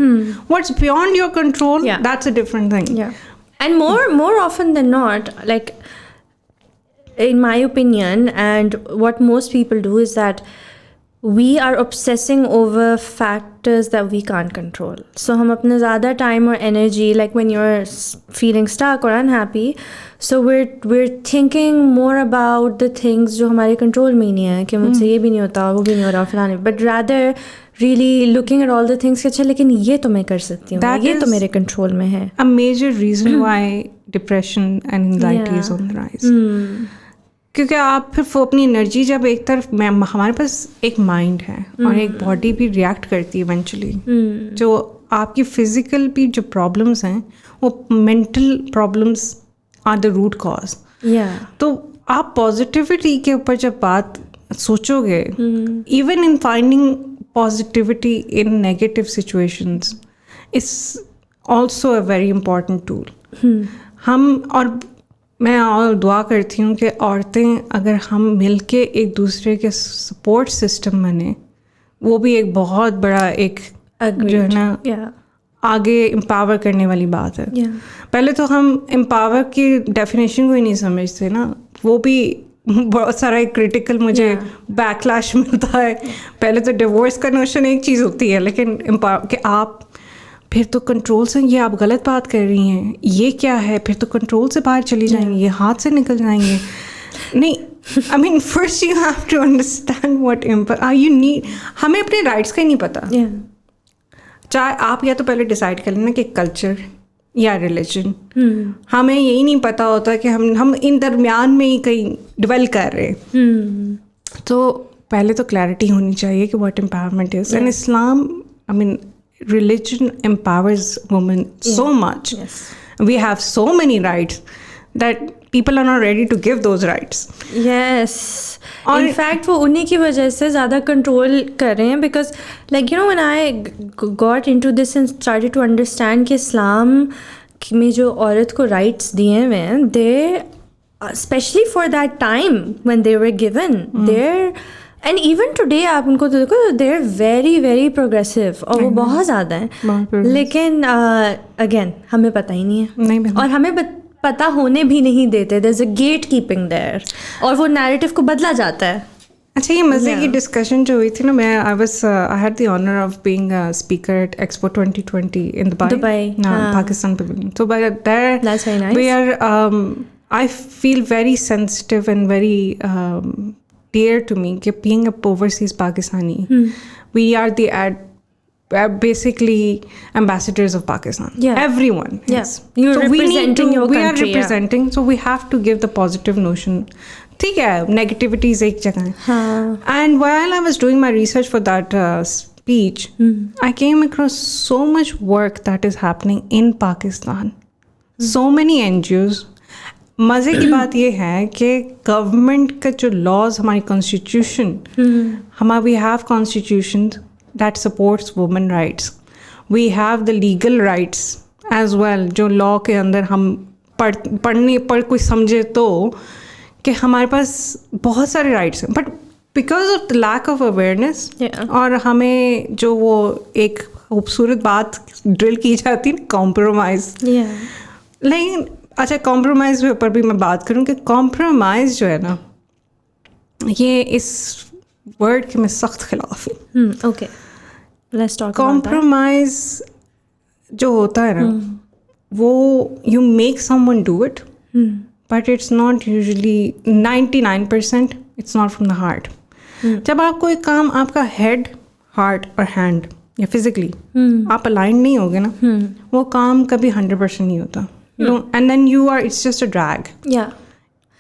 What's beyond your control, that's a different thing. Yeah. And more often than not, like in my opinion, and what most people do is that we are obsessing over factors that we can't control. So हम अपने ज़्यादा time or energy, like when you're feeling stuck or unhappy, so we're thinking more about the things जो हमारे control में ही नहीं है, कि मुझसे ये भी नहीं होता, वो भी नहीं हो रहा, फलाने, but rather really looking at all the things कि अच्छा लेकिन ये तो मैं कर सकती हूँ, ये तो मेरे control में है. A major reason why depression and anxiety is on the rise. क्योंकि आप फिर वो अपनी एनर्जी जब एक तरफ, हमारे पास एक माइंड है और एक बॉडी भी रिएक्ट करती है इवेंचुअली. जो आपकी फिजिकल भी जो प्रॉब्लम्स हैं वो mental problems are the root cause. तो आप पॉजिटिविटी के ऊपर जब बात सोचोगे, even in finding positivity in negative situations is also a very important tool. हम, और मैं और दुआ करती हूँ कि औरतें अगर हम मिलके एक दूसरे के सपोर्ट सिस्टम बने, वो भी एक बहुत बड़ा एक जो है ना आगे एम्पावर करने वाली बात है. पहले तो हम एम्पावर की डेफिनेशन को ही नहीं समझते ना, वो भी बहुत सारा एक क्रिटिकल मुझे बैकलैश मिलता है. पहले तो डिवोर्स का नोशन एक चीज़ होती है, लेकिन एम्पावर कि आप फिर तो कंट्रोल से, ये आप गलत बात कर रही हैं, ये क्या है, फिर तो कंट्रोल से बाहर चली जाएंगी, ये हाथ से निकल जाएंगे. नहीं, I mean first you have to understand what you need. हमें अपने राइट्स का ही नहीं पता. चाहे आप या तो पहले डिसाइड कर लेना कि कल्चर या रिलीजन, हमें यही नहीं पता होता कि हम इन दरमियान में ही कहीं डिवेल कर रहे हैं. तो पहले तो क्लैरिटी होनी चाहिए कि what empowerment is. And Islam, I mean religion empowers women so much. We have so many rights that people are not ready to give those rights. Yes. In fact, वो उन्हीं की वजह से ज़्यादा कंट्रोल कर रहे हैं, because like when I got into this and started to understand कि इस्लाम में जो औरत को rights दिए हुए हैं, they, especially for that time when they were given, they're, and even today आप उनको तो देखो, they're very very progressive, और वो बहुत ज़्यादा हैं. लेकिन again हमें पता ही नहीं है, और हमें पता होने भी नहीं देते. there's a gatekeeping there, और वो narrative को बदला जाता है. अच्छा, ये मज़े की डिस्कशन जो हुई थी ना, मैं I had the honor of being a speaker at Expo 2020 in Dubai. Pakistan pavilion. So by there, that's very nice. We are I feel very sensitive and very dear to me कि being a overseas Pakistani, we are the basically ambassadors of Pakistan. Everyone. Yes. You're so representing your country. We are representing, so we have to give the positive notion. ठीक है, negativity is एक जगह है. And while I was doing my research for that speech, I came across so much work that is happening in Pakistan. So many NGOs. मज़े की बात ये है कि गवर्नमेंट का जो लॉज, हमारी constitution, we have constitution that supports women rights, we have the legal rights as well, जो लॉ के अंदर हम पढ़ने पर कोई समझे तो कि हमारे पास बहुत सारे राइट्स हैं, but because of the lack of awareness और हमें जो वो एक खूबसूरत बात ड्रिल की जाती है, कॉम्प्रोमाइज़, लेकिन अच्छा कॉम्प्रोमाइज़ के ऊपर भी मैं बात करूँ कि कॉम्प्रोमाइज़ जो है ना, ये इस वर्ड के मैं सख्त खिलाफ हूँ। Okay, let's talk. कॉम्प्रोमाइज़ जो होता है ना, वो you make someone do it, but it's not usually 99% it's not from the heart. जब आप कोई काम आपका हेड, हार्ट और हैंड या फिजिकली आप अलाइन नहीं होगे ना, वो काम कभी 100% नहीं होता। And then it's just a drag. Yeah.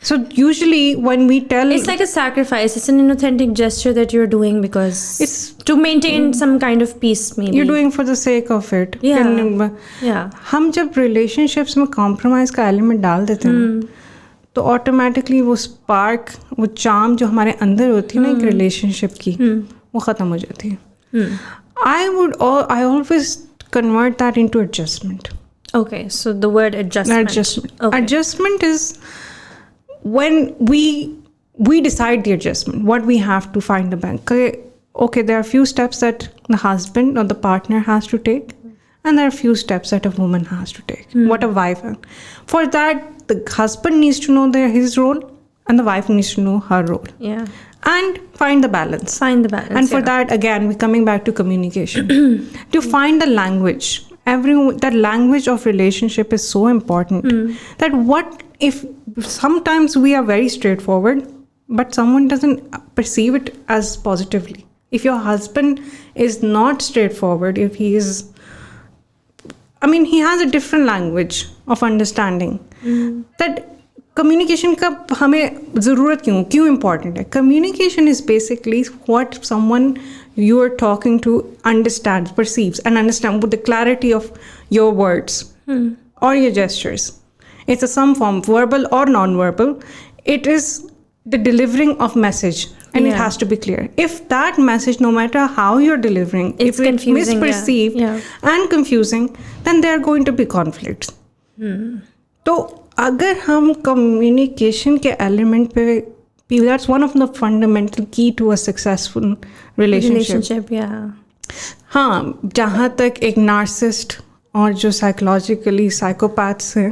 So usually when we tell... It's like a sacrifice. It's an inauthentic gesture that you're doing because it's to maintain some kind of peace maybe. You're doing for the sake of it. Yeah. हम जब relationships में compromise का element डाल देते हैं तो automatically वो spark, वो charm जो हमारे अंदर होती है ना एक relationship की, वो ख़त्म हो जाती है। I always convert that into adjustment. Okay, so the word adjustment. Okay. Adjustment is when we decide the adjustment, what we have to find the bank. Okay, there are a few steps that the husband or the partner has to take, and there are a few steps that a woman has to take. What a wife. For that, the husband needs to know his role, and the wife needs to know her role. Yeah. And find the balance. And for that, again, we're coming back to communication. To find the language. That language of relationship is so important. That what if sometimes we are very straightforward, but someone doesn't perceive it as positively. If your husband is not straightforward, if he is, he has a different language of understanding. That communication का हमें ज़रूरत क्यों important है? Communication is basically what someone you are talking to understands, perceives, and understands with the clarity of your words or your gestures. It's some form, verbal or non-verbal. It is the delivering of message, and it has to be clear. If that message, no matter how you're delivering, if it's misperceived and confusing, then there are going to be conflicts. तो अगर हम communication के element पे, that's one of the fundamental key to a successful relationship. हाँ, जहाँ तक एक narcissist और जो साइकोलॉजिकली साइकोपैथ्स हैं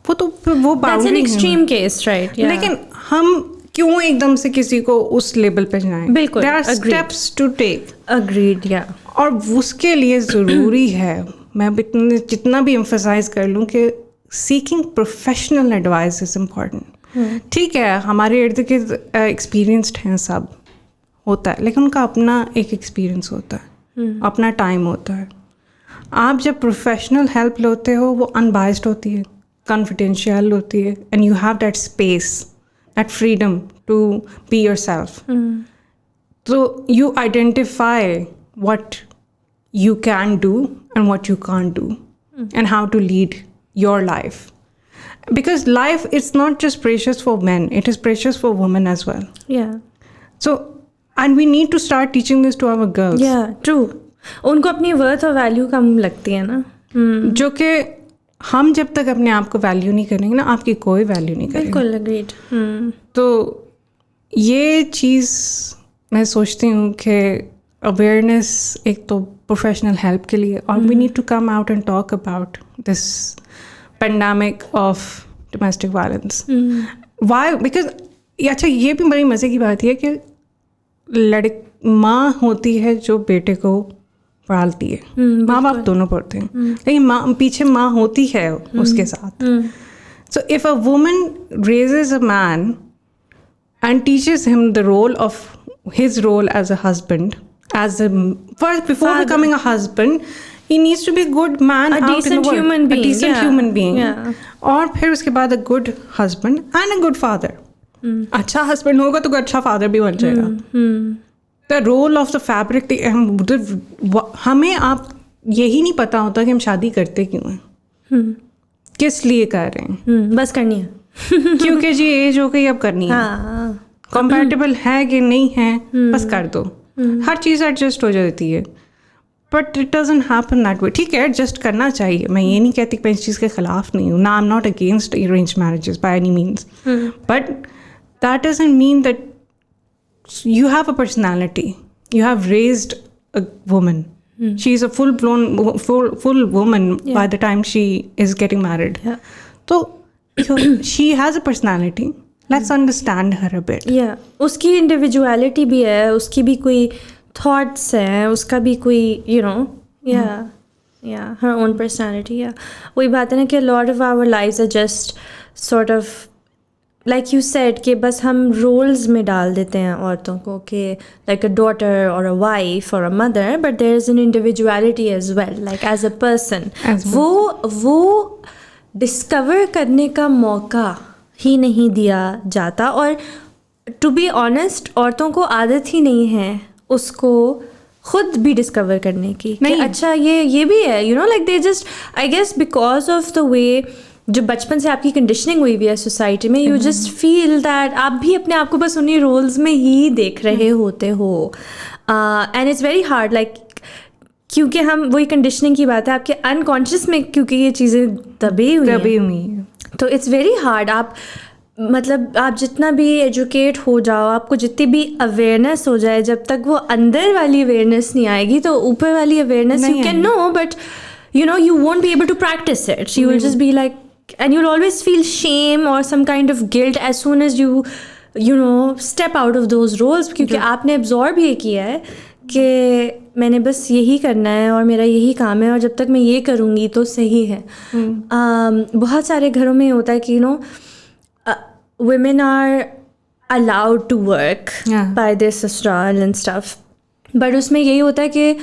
वो That's an extreme case, right? Yeah. लेकिन हम क्यों एकदम से किसी को उस लेवल पे जाएं? बिल्कुल, There are steps to take. Agreed, yeah. और उसके लिए ज़रूरी है, मैं जितना भी emphasize कर लूँ कि seeking professional advice is important. ठीक है, हमारे इर्द गिर्द एक्सपीरियंस्ड हैं, सब होता है, लेकिन उनका अपना एक एक्सपीरियंस होता है, अपना टाइम होता है। आप जब प्रोफेशनल हेल्प लेते हो वो अनबाइस्ड होती है, कॉन्फिडेंशियल होती है, and you have that space, that freedom to be yourself. तो you identify what you can do and what you can't do, and how to lead your life. Because life is not just precious for men, it is precious for women as well. Yeah. So, and we need to start teaching this to our girls. Yeah, true. उनको अपनी worth और value कम लगती है ना, जो कि हम जब तक अपने आप को वैल्यू नहीं करेंगे ना, आपकी कोई वैल्यू नहीं करेगी। बिल्कुल अग्रीड। तो ये चीज़ मैं सोचती हूँ कि अवेयरनेस एक तो प्रोफेशनल हेल्प के लिए, और we need to come out and talk about this pandemic of domestic violence. Why? Because अच्छा, ये भी बड़ी मज़े की बात है कि माँ होती है जो बेटे को पालती है, माँ बाप दोनों पढ़ते हैं, लेकिन माँ पीछे माँ होती है उसके साथ। So if a woman raises a man and teaches him the role of his role as a husband, before Father. becoming a husband, he needs to be a good man, a out decent in the world, human being, a decent human being, और फिर उसके बाद a good husband and a good father. अच्छा husband होगा तो अच्छा father भी बन जाएगा। The role of the fabric, हमें आप यही नहीं पता होता कि हम शादी करते क्यों हैं, किस लिए कर रहे हैं, बस करनी है। क्योंकि जी एज हो गई, अब करनी है, कंपैटिबल है कि नहीं है, बस कर दो, हर चीज़ एडजस्ट हो जाती है। But it doesn't happen that way. ठीक है, एडजस्ट करना चाहिए, मैं ये नहीं कहती कि मैं इस चीज़ के ख़िलाफ़ नहीं हूँ ना, I am not against arrange marriages by any means, but that doesn't mean that you have a personality, you have raised a woman, she is a full woman by the time she is getting married, so she has a personality, let's understand her a bit. उसकी individuality भी है, उसकी भी कोई thoughts हैं, उसका भी कोई her own personality. वही बात है ना कि a lot of our lives are just sort of like you said कि बस हम roles में डाल देते हैं औरतों को कि like a daughter or a wife or a mother, but there is an individuality as well, like as a person. वो discover करने का मौका ही नहीं दिया जाता, और to be honest औरतों को आदत ही नहीं है उसको खुद भी डिस्कवर करने की कि अच्छा ये भी है, you know, like they just, I guess because of the way जो बचपन से आपकी कंडीशनिंग हुई हुई है सोसाइटी में, यू जस्ट फील दैट आप भी अपने आप को बस उन्हीं रोल्स में ही देख रहे होते हो, and it's very hard, like क्योंकि हम वही कंडीशनिंग की बात है आपके अनकॉन्शियस में, क्योंकि ये चीज़ें दबी हुई हैं, तो इट्स वेरी हार्ड। आप मतलब आप जितना भी एजुकेट हो जाओ, आपको जितनी भी अवेयरनेस हो जाए, जब तक वो अंदर वाली अवेयरनेस नहीं आएगी तो ऊपर वाली awareness you can know, but you know you won't be able to practice it. You will just be like, and you'll always feel shame or some kind of guilt as soon as you know step out of those roles, क्योंकि आपने absorb ये किया है कि मैंने बस यही करना है और मेरा यही काम है और जब तक मैं ये करूँगी तो सही है। बहुत सारे घरों में होता है कि you know women are allowed to work by their sasural and stuff, but उसमें यही होता है कि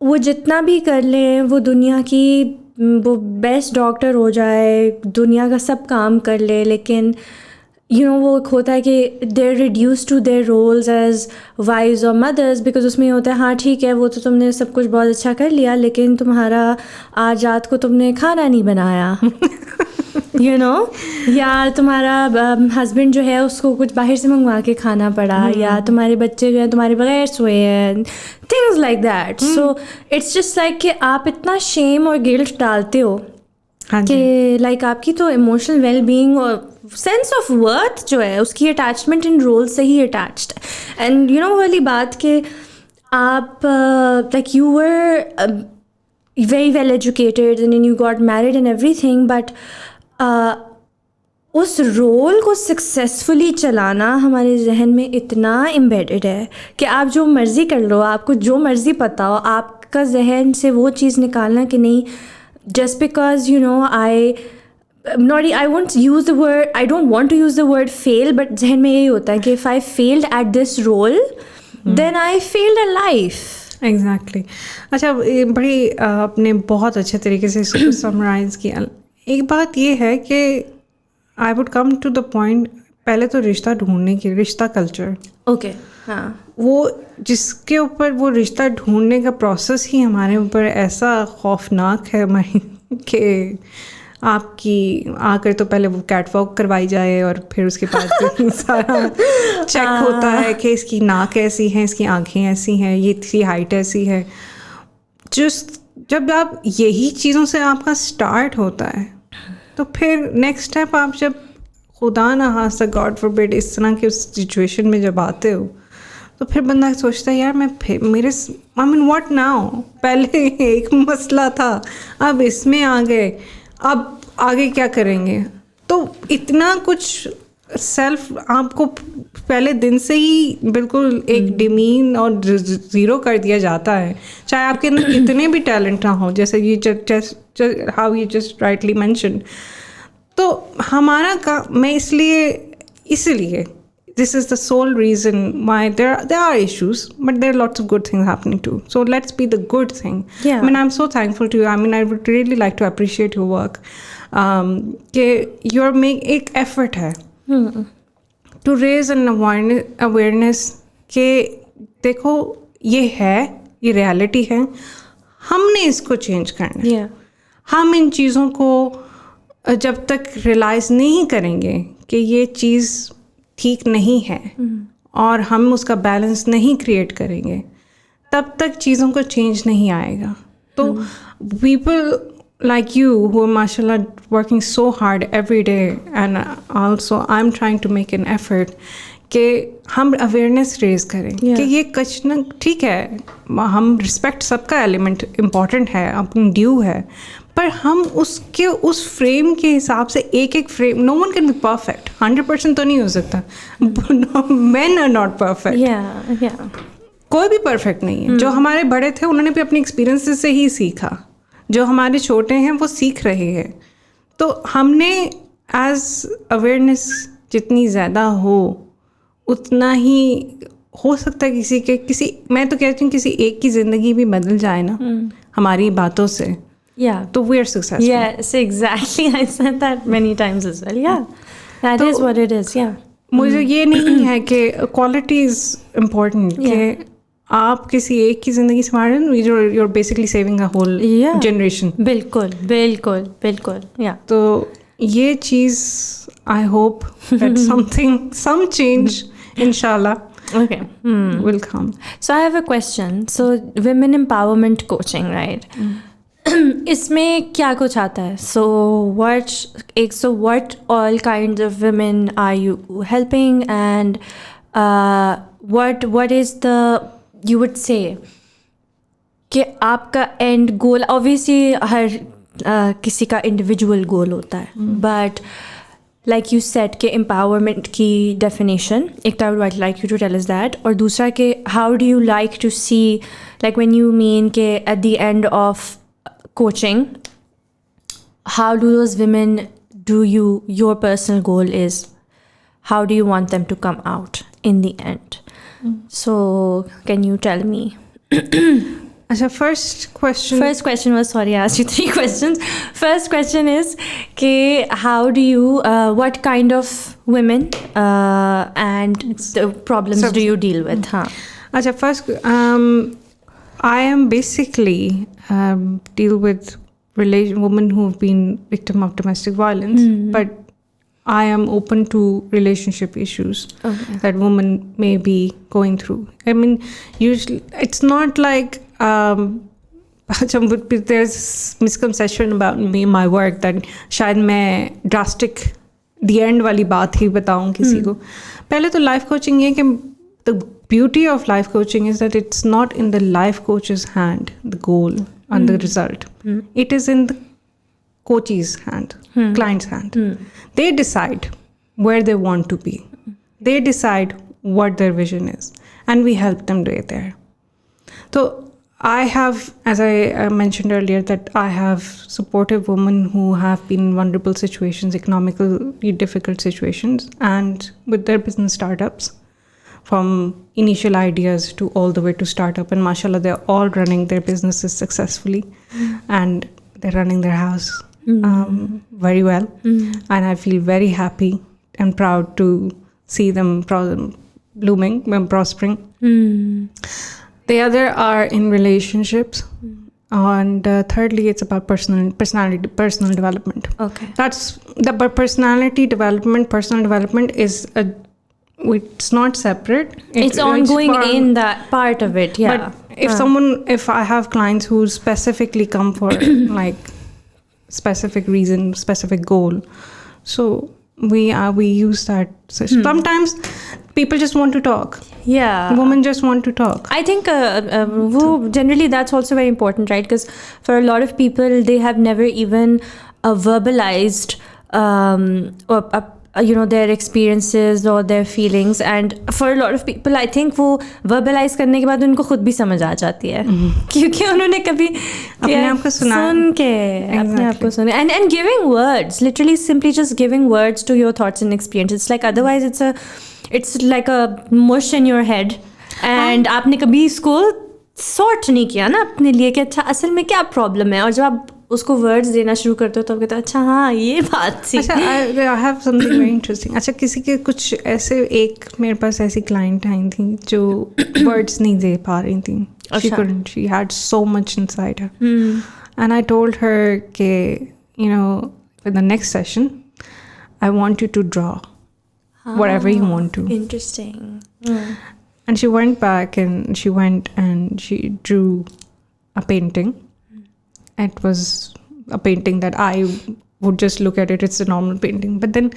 वो जितना भी कर लें, वो दुनिया की वो बेस्ट डॉक्टर हो जाए, दुनिया का सब काम कर ले, लेकिन यू नो वो होता है कि they are reduce to their roles as wives और मदर्स, बिकॉज उसमें होता है हाँ ठीक है वो तो तुमने सब कुछ बहुत अच्छा कर लिया, लेकिन तुम्हारा आज रात को तुमने खाना नहीं बनाया you know, या तुम्हारा हस्बैंड जो है उसको कुछ बाहर से मंगवा के खाना पड़ा, या तुम्हारे बच्चे जो हैं तुम्हारे बगैर सोए हैं, things like that. So it's just like कि आप इतना शेम और गिल्ट डालते हो कि लाइक आपकी तो इमोशनल वेल बीइंग और सेंस ऑफ वर्थ जो है उसकी अटैचमेंट इन रोल से ही अटैच्ड है। एंड यू नो वाली बात कि आप like you were very well educated and then you got married and everything, but उस रोल को सक्सेसफुली चलाना हमारे जहन में इतना एम्बेडेड है कि आप जो मर्ज़ी कर लो, आपको जो मर्ज़ी पता हो, आपका जहन से वो चीज़ निकालना कि नहीं just because you know I won't use the word, I don't want to use the word fail, but जहन में यही होता है कि if I failed at this role then I failed at life. Exactly. अच्छा, बड़ी आपने बहुत अच्छे तरीके से इसको समराइज़ किया। एक बात ये है कि I would come to the point, पहले तो रिश्ता ढूंढने की, रिश्ता कल्चर, ओके, हाँ, वो जिसके ऊपर वो रिश्ता ढूंढने का प्रोसेस ही हमारे ऊपर ऐसा खौफनाक है कि आपकी आकर तो पहले वो कैटवॉक करवाई जाए और फिर उसके बाद सारा चेक होता है कि इसकी नाक ऐसी है, इसकी आंखें ऐसी हैं, ये इसकी हाइट ऐसी है। जब आप यही चीज़ों से आपका स्टार्ट होता है तो फिर नेक्स्ट स्टेप आप जब खुदा ना खास्ता गॉड फॉरबिड इस तरह के उस सिचुएशन में जब आते हो तो फिर बंदा सोचता है यार मैं आई मीन व्हाट नाउ, पहले एक मसला था अब इसमें आ गए, अब आगे क्या करेंगे। तो इतना कुछ सेल्फ आपको पहले दिन से ही बिल्कुल एक डिमीन और ज़ीरो कर दिया जाता है, चाहे आपके अंदर कितने भी टैलेंट ना हो, जैसे ये how you just rightly mention. तो हमारा काम, मैं इसलिए this is the sole reason why there are issues, but there are lots of good things happening too. So let's be the good thing. Yeah. I mean, I'm so thankful to you. I mean, I would really like to appreciate your work. कि you're making एक effort है to raise an awareness कि देखो ये है, ये reality है, हमने इसको change करना है। Yeah. हम इन चीज़ों को जब तक रियलाइज़ नहीं करेंगे कि ये चीज़ ठीक नहीं है और हम उसका बैलेंस नहीं क्रिएट करेंगे, तब तक चीज़ों को चेंज नहीं आएगा. तो people like you who are mashallah working so hard every day, and also I'm trying to make an effort कि हम अवेयरनेस रेज करें कि ये कुछ ना ठीक है, हम रिस्पेक्ट सबका एलिमेंट इम्पॉर्टेंट है, अपनी ड्यू है, पर हम उसके उस फ्रेम के हिसाब से एक frame, no one can be perfect, 100% तो नहीं हो सकता. मेन आर नॉट परफेक्ट, कोई भी परफेक्ट नहीं है. जो हमारे बड़े थे उन्होंने भी अपनी एक्सपीरियंसेस से ही सीखा, जो हमारे छोटे हैं वो सीख रहे हैं. तो हमने एज अवेयरनेस जितनी ज़्यादा हो उतना ही हो सकता है किसी मैं तो कहती हूँ किसी एक की ज़िंदगी भी बदल जाए ना हमारी बातों से. तो we are successful. Yes, exactly. I said that many times as well. Yeah, that is what it is. Yeah. मुझे ये नहीं है कि क्वालिटी इज़ इम्पोर्टेंट कि आप किसी एक की ज़िंदगी संभाल रहे हैं, you're basically saving a whole generation. बिल्कुल. Yeah. तो ये चीज़ I hope that some change inshallah will come. So I have a question. So women empowerment coaching, right? इसमें क्या कुछ आता है? So what all kinds of women are you helping, and what is the, you would say कि आपका and goal, obviously हर किसी का individual goal होता है, बट लाइक यू सेड के एम्पावरमेंट की डेफिनेशन, एक तो I would like you to tell us that, और दूसरा के how do you like to see, like when you mean के at the end of coaching, how do those women do your personal goal is, how do you want them to come out in the end? So can you tell me? अच्छा, first question was, sorry, I asked you 3 questions. First question is कि how do you what kind of women and the problems do you deal with? अच्छा, first I am basically deal with women who have been victim of domestic violence, but I am open to relationship issues that women may be going through. I mean, usually it's not like there's misconception about me, my work, that शायद मैं drastic the end वाली बात ही बताऊँ किसी को. पहले तो life coaching ये कि the beauty of life coaching is that it's not in the life coach's hand, the goal and the result. It is in the coach's hand, client's hand. They decide where they want to be. They decide what their vision is, and we help them get there. So I have, as I mentioned earlier, that I have supported women who have been in vulnerable situations, economically difficult situations, and with their business startups, from initial ideas to all the way to startup. And mashallah, they're all running their businesses successfully, and they're running their house very well. And I feel very happy and proud to see them blooming and prospering. The other are in relationships, and thirdly, it's about personal development. Okay, that's the personality development. Personal development is it's not separate. It's ongoing in that part of it. Yeah. But if I have clients who specifically come for like specific reason, specific goal, so we use that. So sometimes people just want to talk. Yeah, women just want to talk. I think generally that's also very important, right? Because for a lot of people, they have never even verbalized their experiences or their feelings, and for a lot of people I think वो verbalize करने के बाद उनको खुद भी समझ आ जाती है क्योंकि उन्होंने कभी अपने आप को सुन के अपने आप को सुने, and giving words, literally simply just giving words to your thoughts and experiences, like otherwise it's like a mush in your head, and आपने कभी इसको sort नहीं किया ना अपने लिए कि अच्छा असल में क्या प्रॉब्लम है, और जब आप उसको वर्ड्स देना शुरू करते हो तो कहते हो अच्छा हाँ ये बात थी. अच्छा, I have something very interesting. अच्छा, किसी के कुछ ऐसे, एक मेरे पास ऐसी क्लाइंट आई थी जो वर्ड्स नहीं दे पा रही थी. She had so much inside her. And I told her कि for the next session, I want you to draw whatever you want to. Interesting. And she went back and she drew a painting. It was a painting that I would just look at it. It's a normal painting. But then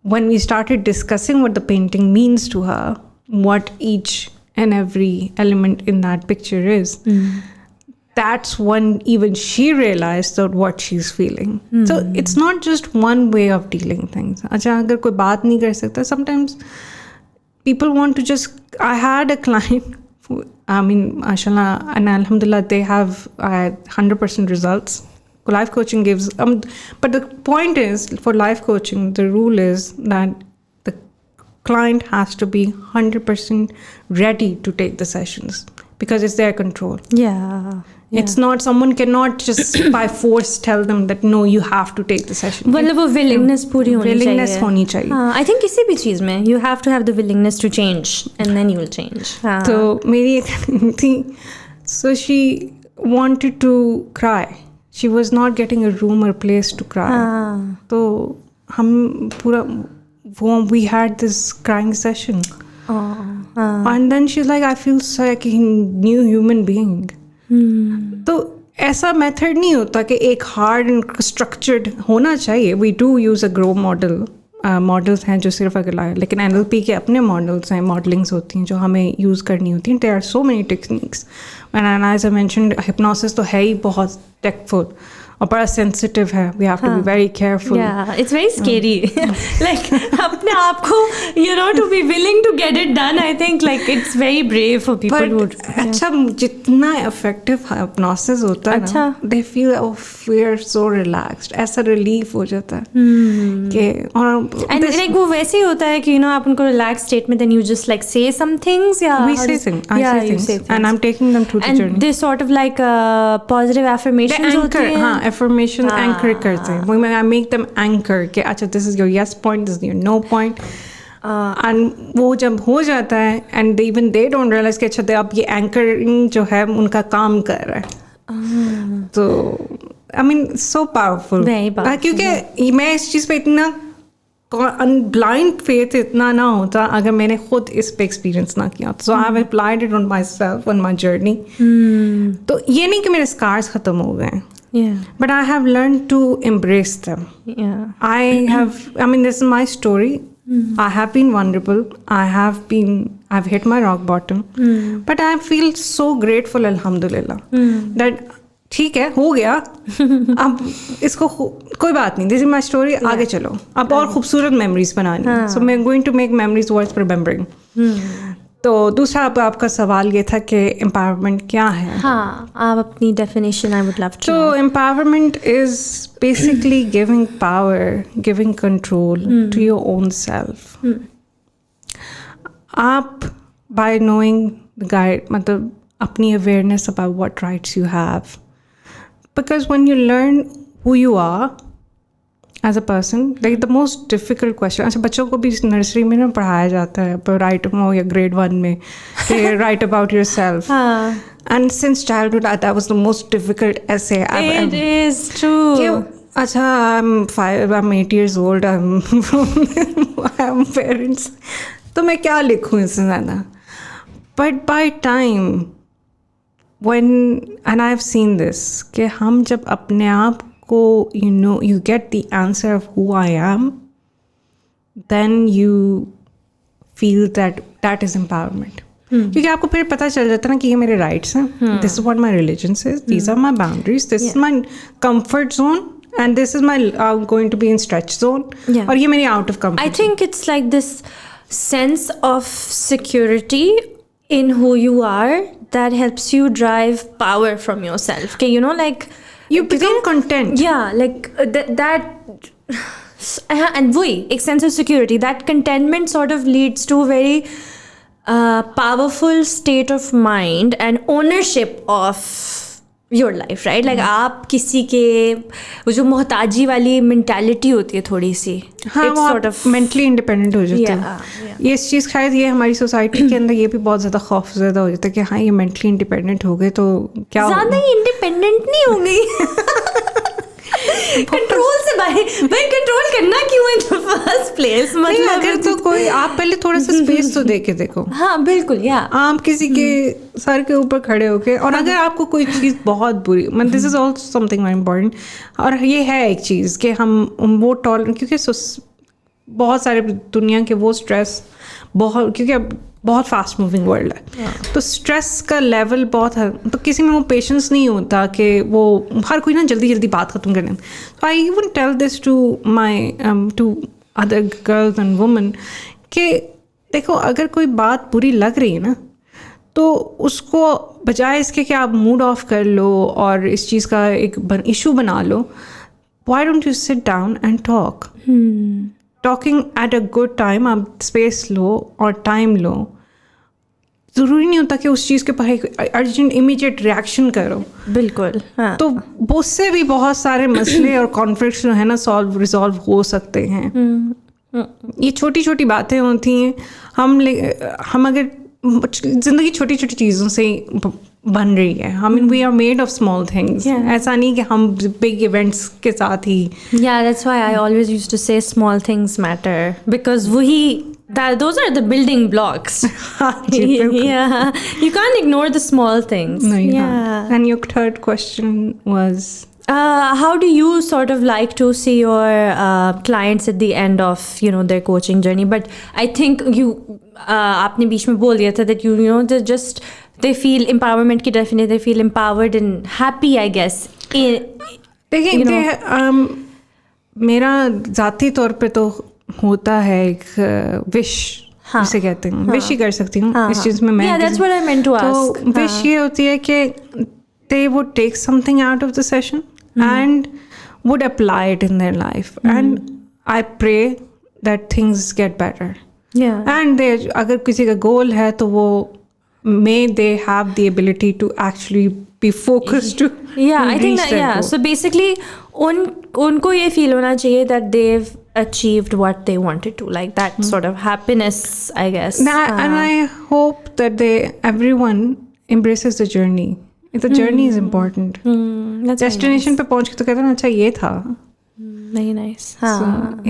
when we started discussing what the painting means to her, what each and every element in that picture is, that's when even she realized that what she's feeling. So it's not just one way of dealing things. Acha, agar koi baat nahi kar sakta, sometimes people want to just... I had a client, I mean, mashallah, and alhamdulillah, they have 100% results. Life coaching gives... but the point is, for life coaching, the rule is that the client has to be 100% ready to take the sessions because it's their control. Yeah. It's not, someone cannot just by force tell them that no, you have to take the session. मतलब वो willingness पूरी होनी चाहिए. Willingness होनी चाहिए. I think किसी भी चीज़ में you have to have the willingness to change and then you will change. तो मेरी एक थी, so she wanted to cry. She was not getting a room or place to cry. तो हम पूरा we had this crying session. And then she's like, I feel like a new human being. तो ऐसा method नहीं होता कि एक hard and structured होना चाहिए. We do use a grow model. Models हैं जो सिर्फ अगर लाए, लेकिन NLP के अपने मॉडल्स हैं, मॉडलिंग्स होती हैं जो हमें यूज़ करनी होती हैं. There are so many techniques and as I mentioned, hypnosis तो है ही बहुत टेकफुल और बड़ा सेंसिटिव है. We have to be very careful. It's very scary, like अपने आप को to be willing to get it done. I think like it's very brave for people who... अच्छा, जितना इफेक्टिव हिप्नोसिस होता है ना, they feel we are so relaxed. ऐसा relief हो जाता है कि एंड लाइक वो वैसे ही होता है कि आप उनको रिलैक्स स्टेट में देन यू जस्ट लाइक से सम थिंग्स. वी से things and I am taking them through the journey. This sort of like positive affirmations होते हैं. हाँ, affirmation anchor करते हैं. I make them anchor कि अच्छा, this is your yes point, this is your no point. And वो जब हो जाता है and even they don't realize कि अच्छा, अब ये anchoring जो है उनका काम कर रहा है. तो I mean so powerful. Very powerful. क्योंकि मैं इस चीज़ पे इतना blind faith इतना ना होता अगर मैंने खुद इस पे एक्सपीरियंस ना किया. So I have applied it on myself on my journey. तो ये नहीं कि मेरे scars ख़त्म हो गए. Yeah. But I have learned to embrace them. Yeah. I mean, this is my story. I have been vulnerable. I've hit my rock bottom. But I feel so grateful, alhamdulillah, that ठीक है, हो गया. अब इसको कोई बात नहीं. This is my story. आगे चलो. अब और खूबसूरत memories बनानी. So I'm going to make memories worth remembering. तो दूसरा आपका सवाल ये था कि एम्पावरमेंट क्या है. हाँ, आप अपनी definition I would love to. तो empowerment is basically giving power, giving control to your own self. आप बाय नोइंग द गाइड, मतलब अपनी awareness about what rights you have, because when you learn who you are as a person, like the most difficult question. अच्छा, बच्चों को भी nursery में ना पढ़ाया जाता है, पर राइट हो या ग्रेड 1 में, कि right about your self. And since childhood that was the most difficult essay. It is true. अच्छा, I'm 8 years old, I am parents, तो मैं क्या लिखूँ इससे ज़्यादा. But by time when, and I've seen this, कि हम जब अपने आप को you get the answer of who I am, then you feel that is empowerment. क्योंकि आपको फिर पता चल जाता है ना कि ये मेरे rights हैं. This is what my religion says. These are my boundaries. This is my comfort zone. And this is my going to be in stretch zone. और ये मेरी out of comfort zone. I think it's like this sense of security in who you are that helps you drive power from yourself. Okay, like you become content. Yeah, like that and वही एक sense of security, that contentment sort of leads to a very powerful state of mind and ownership of your life, right? Like आप किसी के वो जो मोहताजी वाली mentality होती है थोड़ी सी, हाँ, वो sort of mentally independent हो जाते हैं. ये इस चीज़ शायद ये हमारी सोसाइटी के अंदर ये भी बहुत ज़्यादा खौफ ज़्यादा हो जाता है कि हाँ, ये mentally independent हो गए तो क्या ज़्यादा ही independent नहीं हो गई. कंट्रोल से भाई कंट्रोल करना क्यों in the first place? मतलब अगर तो कोई आप पहले थोड़ा सा स्पेस तो दे के देखो. हाँ बिल्कुल, या आप किसी के सर के ऊपर खड़े होके, और अगर आपको कोई चीज़ बहुत बुरी, मतलब this is also something very important, और ये है एक चीज़ कि हम वो क्योंकि बहुत सारे दुनिया के वो स्ट्रेस बहुत, क्योंकि अब बहुत फास्ट मूविंग वर्ल्ड है, तो स्ट्रेस का लेवल बहुत है, तो किसी में वो पेशेंस नहीं होता कि वो हर कोई ना जल्दी जल्दी बात ख़त्म कर दें. तो I even tell this to my two other girls and women कि देखो, अगर कोई बात बुरी लग रही है ना, तो उसको बजाय इसके कि आप मूड ऑफ कर लो और इस चीज़ का एक इशू बना लो, why don't you sit down and talk. Talking at a good time, आप स्पेस लो और टाइम लो. ज़रूरी नहीं होता कि उस चीज़ के ऊपर अर्जेंट इमीडिएट रिएक्शन करो. बिल्कुल, हाँ. तो उससे भी बहुत सारे मसले और कॉन्फ्लिक्ट्स जो है ना रिजॉल्व हो सकते हैं. ये छोटी छोटी बातें होती हैं. हम अगर ज़िंदगी छोटी छोटी चीज़ों से बन रही है. I mean, we are made of small things. ऐसा नहीं कि हम big events के साथ ही. Yeah, that's why I always used to say small things matter, because those are the building blocks. Yeah, you can't ignore the small things. No, you yeah. can't. And your third question was? How do you sort of like to see your clients at the end of their coaching journey? But I think आपने बीच में बोल दिया था that they feel empowerment की definition, they feel empowered and happy, I guess. देखिए, मेरा ज़ाती तौर पे तो होता है एक विश, जिसे कहते हैं विश ही कर सकती हूँ इस चीज़ में मैं. Yeah, that's what I meant to ask. तो विश ये होती है कि they would take something out of the session and would apply it in their life. And I pray that things get better. Yeah. And अगर किसी का goal है तो वो may they have the ability to actually be focused to I think that goal. So basically उनको ये feel होना चाहिए that they've achieved what they wanted to, like that sort of happiness, I guess. And I hope that everyone embraces the journey. The journey is important. That's Destination पे पहुँच के तो कहते हैं अच्छा ये था. Very nice. So,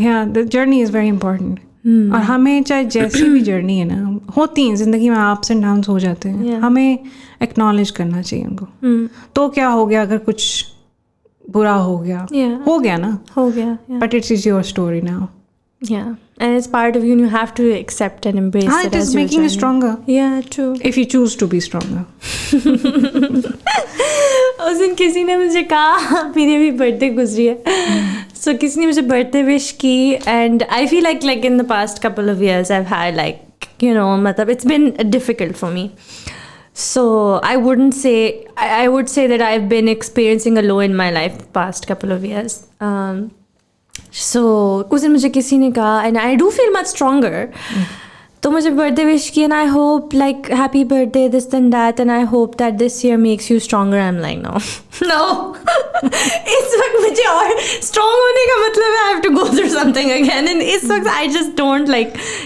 yeah, the journey is very important. और हमें चाहे जैसी भी जर्नी है ना, होती हैं ज़िंदगी में, ups and downs हो जाते हैं, हमें acknowledge करना चाहिए उनको. तो क्या हो गया अगर कुछ बुरा हो गया, हो गया ना, हो गया. But it is your story now. Yeah, and it's part of you, and you have to accept and embrace it. It is making you stronger. Yeah, true. If you choose to be stronger. उस दिन किसी ने मुझे कहा, मेरी भी birthday गुजरी है, so किसी ने मुझे बर्थडे विश की, and I feel like in the past couple of years I've had मतलब it's been difficult for me. So I would say that I've been experiencing a low in my life the past couple of years. So उस दिन मुझे किसी ने कहा, and I do feel much stronger. तो मुझे birthday wish की, and I hope like happy birthday this and that, and I hope that this year makes you stronger. I'm like no. इस वक्त मुझे और strong होने का मतलब है I have to go through something again, and इस वक्त I just don't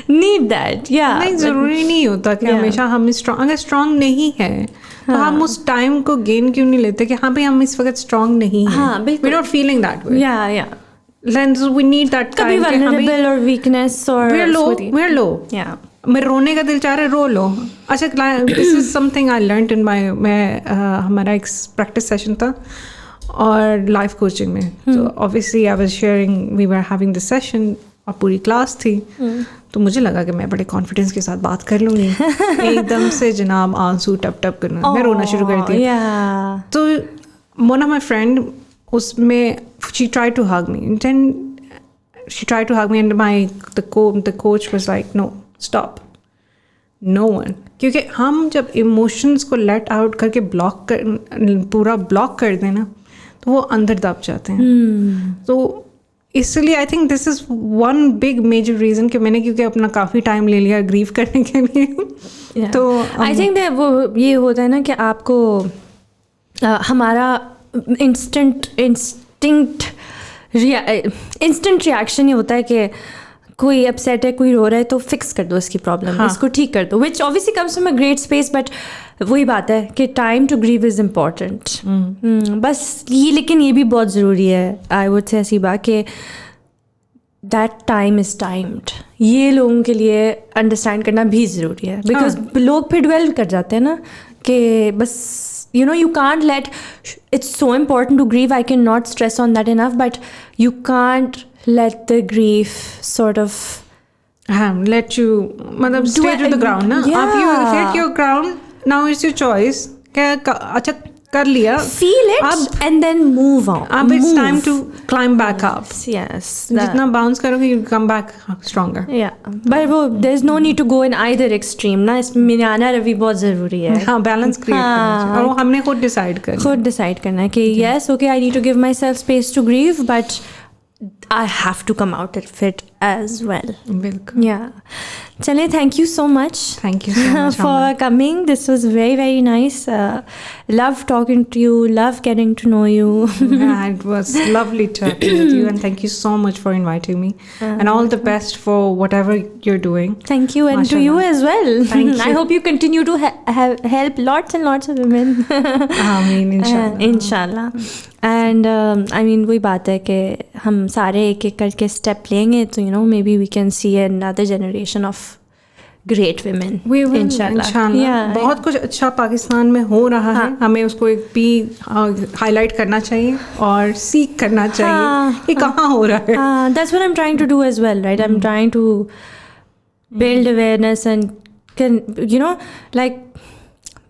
need that. Yeah. नहीं, ज़रूरी नहीं होता कि हमेशा हम strong, अगर strong नहीं है तो हम उस टाइम को गेन क्यों नहीं लेते कि हाँ भाई हम इस वक्त strong नहीं हैं. हाँ बिल्कुल. We're not feeling that way. Yeah. Then we need that time. कभी vulnerable or weakness or we're low. Yeah. मैं रोने का दिल चाह रहा है, रो लो. अच्छा, this is something I learned इन हमारा एक प्रैक्टिस सेशन था और लाइफ कोचिंग में. तो obviously I was sharing, we were having this session और पूरी क्लास थी. तो मुझे लगा कि मैं बड़े कॉन्फिडेंस के साथ बात कर लूँगी. एकदम से जनाब आंसू टप टप करना, मैं रोना शुरू कर दिया. तो वन ऑफ माई फ्रेंड, उसमें she tried to hug me and the coach was like no, stop, no one. क्योंकि हम जब इमोशंस को लेट आउट करके पूरा ब्लॉक कर देना तो वो अंदर दब जाते हैं. तो इसलिए I think this is one big major reason कि मैंने, क्योंकि अपना काफ़ी टाइम ले लिया ग्रीव करने के लिए. तो आई थिंक वो ये होता है ना कि आपको हमारा इंस्टेंट रिएक्शन ये होता है कि कोई अपसेट है, कोई रो रहा है, तो फिक्स कर दो इसकी प्रॉब्लम, इसको ठीक कर दो, which obviously comes from a great space, but वही बात है कि time to grieve is important. बस ये, लेकिन ये भी बहुत ज़रूरी है, आई वुड से हसीबा, कि दैट टाइम इज़ टाइम्ड. ये लोगों के लिए अंडरस्टैंड करना भी ज़रूरी है, बिकॉज लोग फिर डिवेल कर जाते हैं ना कि बस you can't let, it's so important to grieve, I cannot stress on that enough, but you can't let the grief sort of let you stay to the ground na. Yeah. If you hit your ground, now it's your choice. अच्छा कर लिया, feel it and then move on. अब it's time to climb back up. Yes. जितना bounce करोगे you come back stronger. Yeah, but there's no need to go in either extreme ना, इसमें मिलाना रवि बहुत ज़रूरी है. हाँ, balance create करना चाहिए, और वो हमने खुद decide करना है कि yes, okay, I need to give myself space to grieve, but I have to come out of it as well. बिल्कुल. Yeah. Chale, thank you so much. Thank you so much for coming. This was very, very nice. Love talking to you. Love getting to know you. Yeah, it was lovely chatting with you, and thank you so much for inviting me. And all the best for whatever you're doing. Thank you, and to you as well. Thank you. I hope you continue to help lots and lots of women. Amin, inshallah. Inshallah. And I mean, वही बात है कि हम सारे एक एक करके step लेंगे तो maybe we can see another generation of great women. We will, inshallah. Yeah, बहुत कुछ अच्छा पाकिस्तान में हो रहा है, हमें उसको एक भी हाईलाइट करना चाहिए और सीख करना चाहिए कि कहाँ हो रहा है. That's what I'm trying to do as well, right? I'm trying to build awareness and like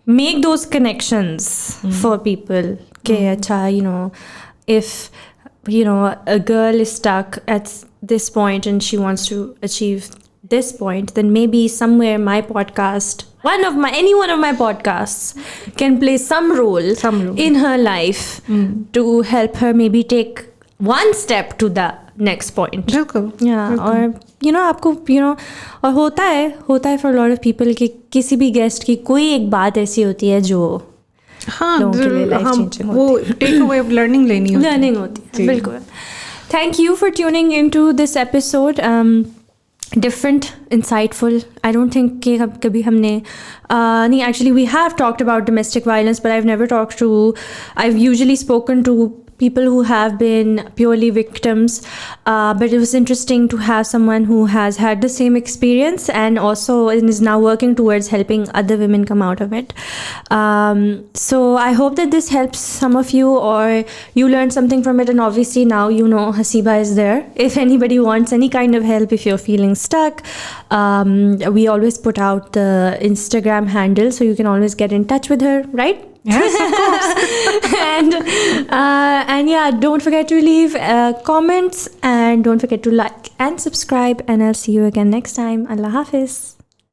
make those connections for people. Okay, acha, if a girl is stuck at this point and she wants to achieve this point, then maybe somewhere my podcast, any one of my podcasts can play some role in her life to help her maybe take one step to the next point. बिल्कुल. Yeah, और आपको और होता है for a lot of people कि किसी भी guest की कोई एक बात ऐसी होती है जो लोगों के लिए life changing होती है. वो take away of learning लेनी होती है. Learning होती है, बिल्कुल. Thank you for tuning into this episode. Different, insightful. I don't think कि कभी हमने नहीं, actually we have talked about domestic violence, but I've usually spoken to people who have been purely victims, but it was interesting to have someone who has had the same experience and also is now working towards helping other women come out of it. So I hope that this helps some of you, or you learned something from it, and obviously now Haseeba is there if anybody wants any kind of help. If you're feeling stuck, we always put out the Instagram handle, so you can always get in touch with her, right? Yes, of course. And yeah, don't forget to leave comments, and don't forget to like and subscribe, and I'll see you again next time. Allah Hafiz.